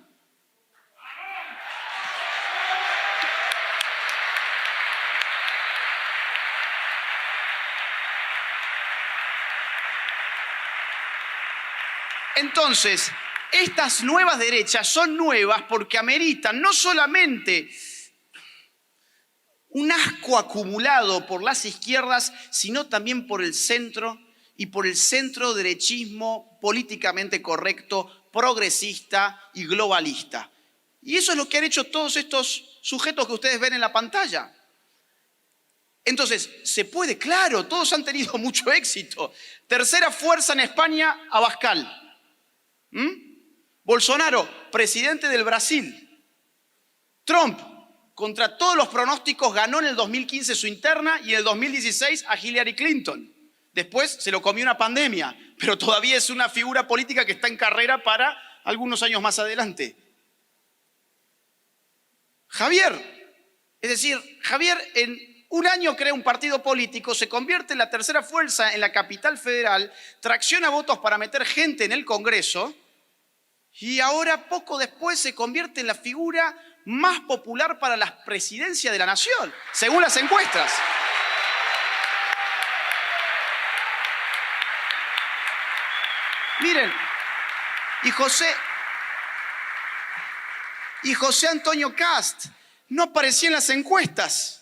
Entonces, estas nuevas derechas son nuevas porque ameritan no solamente un asco acumulado por las izquierdas, sino también por el centro y por el centro-derechismo políticamente correcto, progresista y globalista. Y eso es lo que han hecho todos estos sujetos que ustedes ven en la pantalla. Entonces, se puede, claro, todos han tenido mucho éxito. Tercera fuerza en España, Abascal. Bolsonaro, presidente del Brasil. Trump, contra todos los pronósticos, ganó en el 2015 su interna y en el 2016 a Hillary Clinton. Después se lo comió una pandemia, pero todavía es una figura política que está en carrera para algunos años más adelante. Javier, es decir, Javier en un año crea un partido político, se convierte en la tercera fuerza en la capital federal, tracciona votos para meter gente en el Congreso y ahora poco después se convierte en la figura más popular para la presidencia de la nación, según las encuestas. Miren, y José Antonio Kast no aparecía en las encuestas.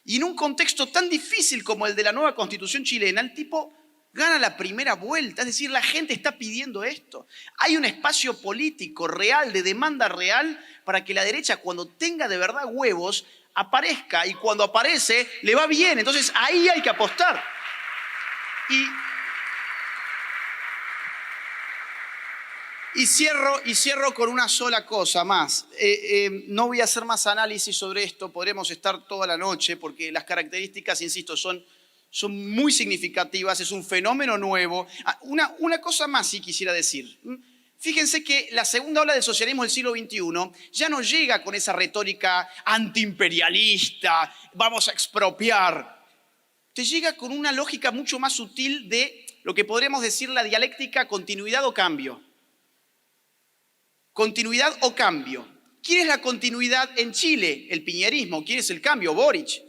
Y en un contexto tan difícil como el de la nueva Constitución chilena, el tipo gana la primera vuelta. Es decir, la gente está pidiendo esto. Hay un espacio político real, de demanda real, para que la derecha, cuando tenga de verdad huevos, aparezca. Y cuando aparece, le va bien. Entonces, ahí hay que apostar. Y cierro con una sola cosa más. No voy a hacer más análisis sobre esto, podremos estar toda la noche, porque las características, insisto, son muy significativas, es un fenómeno nuevo. Una cosa más sí quisiera decir. Fíjense que la segunda ola del socialismo del siglo XXI ya no llega con esa retórica antiimperialista, vamos a expropiar. Te llega con una lógica mucho más sutil de lo que podríamos decir la dialéctica continuidad o cambio. Continuidad o cambio. ¿Quién es la continuidad en Chile? El piñerismo. ¿Quién es el cambio? Boric.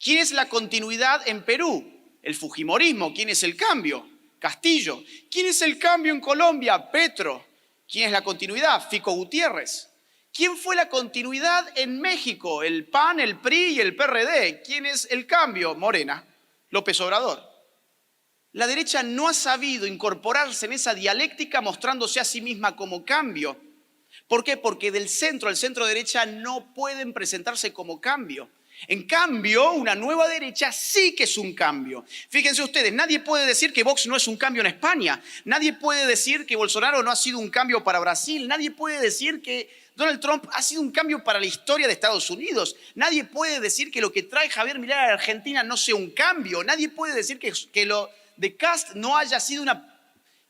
¿Quién es la continuidad en Perú? El fujimorismo. ¿Quién es el cambio? Castillo. ¿Quién es el cambio en Colombia? Petro. ¿Quién es la continuidad? Fico Gutiérrez. ¿Quién fue la continuidad en México? El PAN, el PRI y el PRD. ¿Quién es el cambio? Morena. López Obrador. La derecha no ha sabido incorporarse en esa dialéctica mostrándose a sí misma como cambio. ¿Por qué? Porque del centro al centro derecha no pueden presentarse como cambio. En cambio, una nueva derecha sí que es un cambio. Fíjense ustedes, nadie puede decir que Vox no es un cambio en España. Nadie puede decir que Bolsonaro no ha sido un cambio para Brasil. Nadie puede decir que Donald Trump ha sido un cambio para la historia de Estados Unidos. Nadie puede decir que lo que trae Javier Milei a la Argentina no sea un cambio. Nadie puede decir que lo de Kast no haya sido una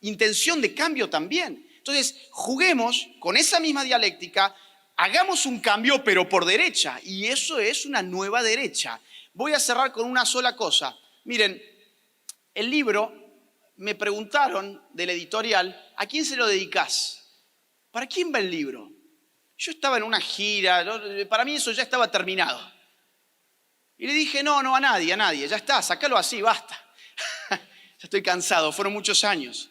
intención de cambio también. Entonces, juguemos con esa misma dialéctica, hagamos un cambio, pero por derecha, y eso es una nueva derecha. Voy a cerrar con una sola cosa. Miren, el libro, me preguntaron del editorial, ¿a quién se lo dedicás? ¿Para quién va el libro? Yo estaba en una gira, para mí eso ya estaba terminado. Y le dije, no, a nadie, ya está, sácalo así, basta. Ya estoy cansado, fueron muchos años.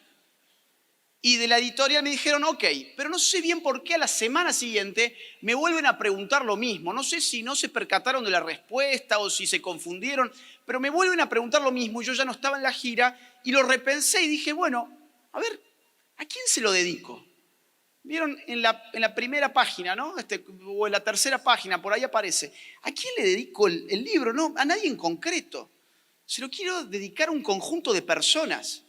Y de la editorial me dijeron, ok, pero no sé bien por qué a la semana siguiente me vuelven a preguntar lo mismo. No sé si no se percataron de la respuesta o si se confundieron, pero me vuelven a preguntar lo mismo y yo ya no estaba en la gira y lo repensé y dije, bueno, a ver, ¿a quién se lo dedico? Vieron en la primera página, ¿no? O en la tercera página, por ahí aparece. ¿A quién le dedico el libro? No, a nadie en concreto. Se lo quiero dedicar a un conjunto de personas.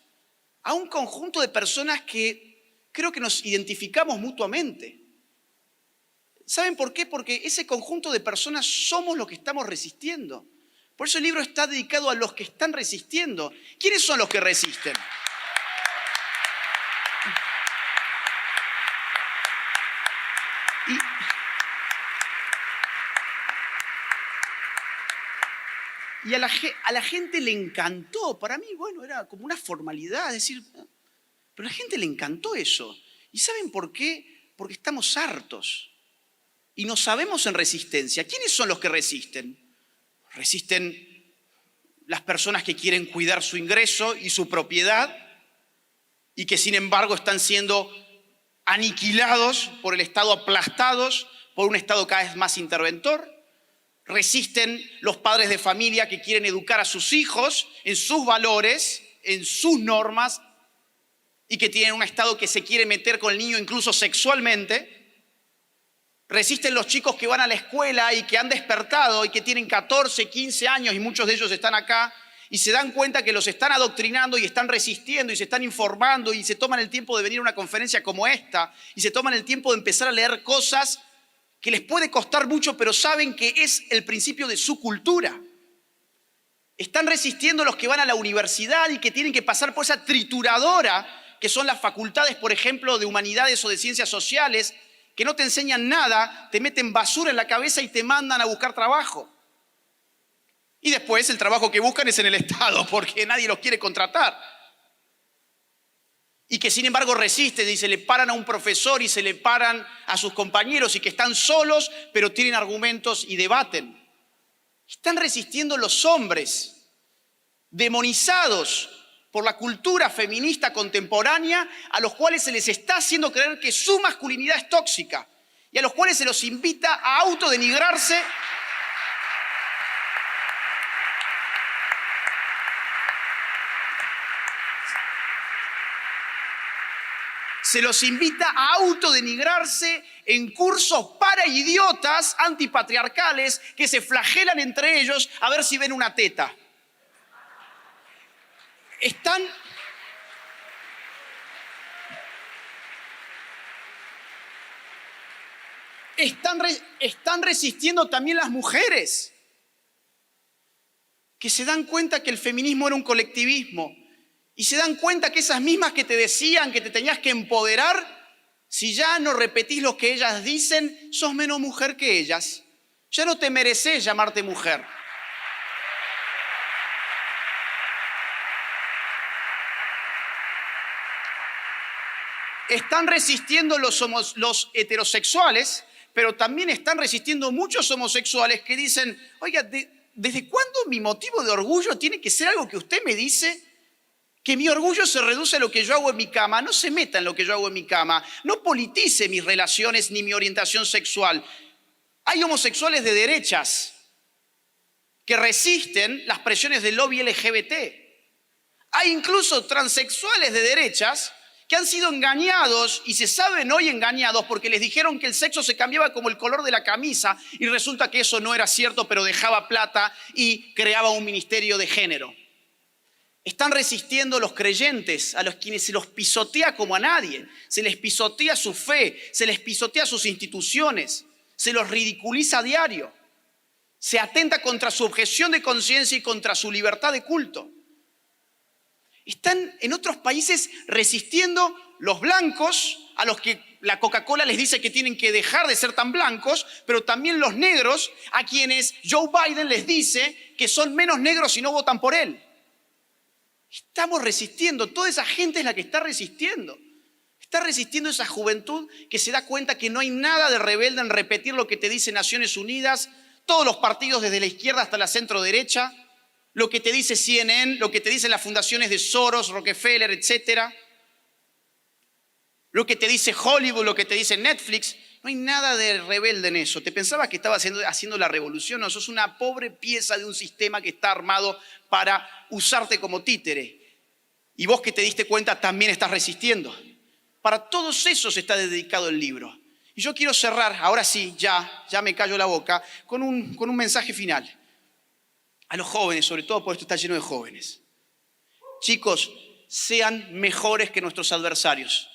A un conjunto de personas que creo que nos identificamos mutuamente. ¿Saben por qué? Porque ese conjunto de personas somos los que estamos resistiendo. Por eso el libro está dedicado a los que están resistiendo. ¿Quiénes son los que resisten? Y a la gente le encantó. Para mí, bueno, era como una formalidad, es decir, pero a la gente le encantó eso. ¿Y saben por qué? Porque estamos hartos. Y no sabemos en resistencia. ¿Quiénes son los que resisten? Resisten las personas que quieren cuidar su ingreso y su propiedad y que sin embargo están siendo aniquilados por el Estado, aplastados por un Estado cada vez más interventor. Resisten los padres de familia que quieren educar a sus hijos en sus valores, en sus normas, y que tienen un Estado que se quiere meter con el niño incluso sexualmente. Resisten los chicos que van a la escuela y que han despertado y que tienen 14, 15 años y muchos de ellos están acá y se dan cuenta que los están adoctrinando y están resistiendo y se están informando y se toman el tiempo de venir a una conferencia como esta y se toman el tiempo de empezar a leer cosas que les puede costar mucho, pero saben que es el principio de su cultura. Están resistiendo los que van a la universidad y que tienen que pasar por esa trituradora que son las facultades, por ejemplo, de humanidades o de ciencias sociales, que no te enseñan nada, te meten basura en la cabeza y te mandan a buscar trabajo. Y después el trabajo que buscan es en el Estado, porque nadie los quiere contratar. Y que sin embargo resisten y se le paran a un profesor y se le paran a sus compañeros y que están solos, pero tienen argumentos y debaten. Están resistiendo los hombres, demonizados por la cultura feminista contemporánea, a los cuales se les está haciendo creer que su masculinidad es tóxica y a los cuales se los invita a autodenigrarse. Se los invita a autodenigrarse en cursos para idiotas antipatriarcales que se flagelan entre ellos a ver si ven una teta. Están resistiendo también las mujeres, que se dan cuenta que el feminismo era un colectivismo y se dan cuenta que esas mismas que te decían que te tenías que empoderar, si ya no repetís lo que ellas dicen, sos menos mujer que ellas. Ya no te mereces llamarte mujer. Están resistiendo los heterosexuales, pero también están resistiendo muchos homosexuales que dicen, oiga, ¿desde cuándo mi motivo de orgullo tiene que ser algo que usted me dice? Que mi orgullo se reduce a lo que yo hago en mi cama. No se meta en lo que yo hago en mi cama. No politice mis relaciones ni mi orientación sexual. Hay homosexuales de derechas que resisten las presiones del lobby LGBT. Hay incluso transexuales de derechas que han sido engañados y se saben hoy engañados porque les dijeron que el sexo se cambiaba como el color de la camisa y resulta que eso no era cierto, pero dejaba plata y creaba un ministerio de género. Están resistiendo los creyentes, a los quienes se los pisotea como a nadie, se les pisotea su fe, se les pisotea sus instituciones, se los ridiculiza a diario, se atenta contra su objeción de conciencia y contra su libertad de culto. Están en otros países resistiendo los blancos, a los que la Coca-Cola les dice que tienen que dejar de ser tan blancos, pero también los negros, a quienes Joe Biden les dice que son menos negros si no votan por él. Estamos resistiendo, toda esa gente es la que está resistiendo. Está resistiendo esa juventud que se da cuenta que no hay nada de rebelde en repetir lo que te dice Naciones Unidas, todos los partidos desde la izquierda hasta la centro derecha, lo que te dice CNN, lo que te dicen las fundaciones de Soros, Rockefeller, etcétera, lo que te dice Hollywood, lo que te dice Netflix. No hay nada de rebelde en eso. ¿Te pensabas que estabas haciendo la revolución? No, sos una pobre pieza de un sistema que está armado para usarte como títere. Y vos que te diste cuenta también estás resistiendo. Para todos esos está dedicado el libro. Y yo quiero cerrar, ahora sí, ya me callo la boca, con un mensaje final. A los jóvenes, sobre todo porque esto está lleno de jóvenes. Chicos, sean mejores que nuestros adversarios.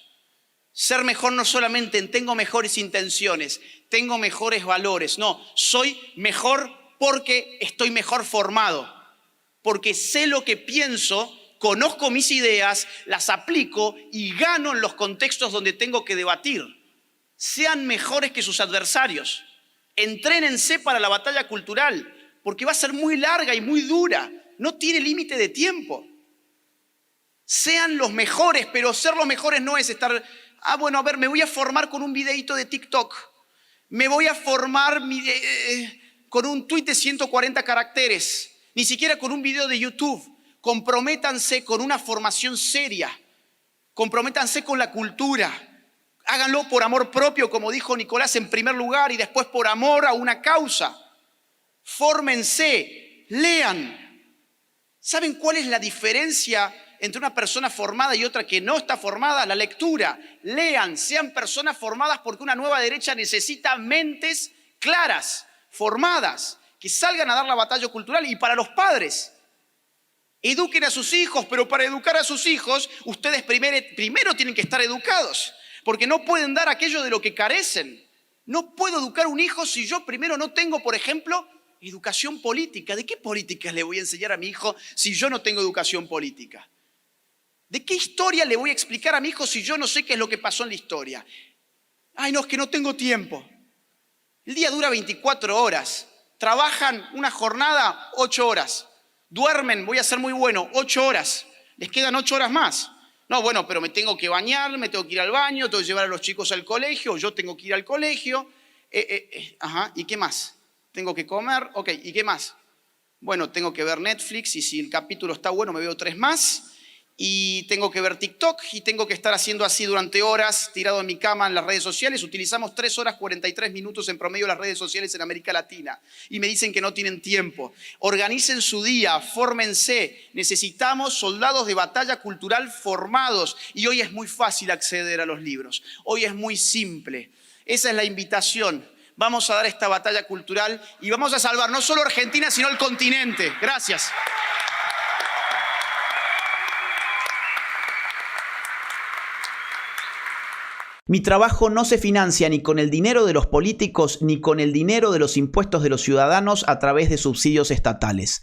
Ser mejor no solamente en tengo mejores intenciones, tengo mejores valores. No, soy mejor porque estoy mejor formado. Porque sé lo que pienso, conozco mis ideas, las aplico y gano en los contextos donde tengo que debatir. Sean mejores que sus adversarios. Entrénense para la batalla cultural, porque va a ser muy larga y muy dura. No tiene límite de tiempo. Sean los mejores, pero ser los mejores no es estar... me voy a formar con un videíto de TikTok. Me voy a formar con un tweet de 140 caracteres. Ni siquiera con un video de YouTube. Comprométanse con una formación seria. Comprométanse con la cultura. Háganlo por amor propio, como dijo Nicolás, en primer lugar, y después por amor a una causa. Fórmense, lean. ¿Saben cuál es la diferencia entre una persona formada y otra que no está formada? La lectura. Lean, sean personas formadas, porque una nueva derecha necesita mentes claras, formadas, que salgan a dar la batalla cultural. Y para los padres, eduquen a sus hijos, pero para educar a sus hijos, ustedes primero tienen que estar educados, porque no pueden dar aquello de lo que carecen. No puedo educar a un hijo si yo primero no tengo, por ejemplo, educación política. ¿De qué políticas le voy a enseñar a mi hijo si yo no tengo educación política? ¿De qué historia le voy a explicar a mi hijo si yo no sé qué es lo que pasó en la historia? Ay, no, es que no tengo tiempo. El día dura 24 horas. Trabajan una jornada 8 horas. Duermen, voy a ser muy bueno, 8 horas. Les quedan 8 horas más. No, bueno, pero me tengo que bañar, me tengo que ir al baño, tengo que llevar a los chicos al colegio, yo tengo que ir al colegio. ¿Y qué más? Tengo que comer, ok, ¿y qué más? Bueno, tengo que ver Netflix y si el capítulo está bueno me veo 3 más. Y tengo que ver TikTok y tengo que estar haciendo así durante horas, tirado en mi cama en las redes sociales. Utilizamos 3 horas 43 minutos en promedio las redes sociales en América Latina. Y me dicen que no tienen tiempo. Organicen su día, fórmense. Necesitamos soldados de batalla cultural formados. Y hoy es muy fácil acceder a los libros. Hoy es muy simple. Esa es la invitación. Vamos a dar esta batalla cultural y vamos a salvar no solo Argentina, sino el continente. Gracias. Mi trabajo no se financia ni con el dinero de los políticos ni con el dinero de los impuestos de los ciudadanos a través de subsidios estatales.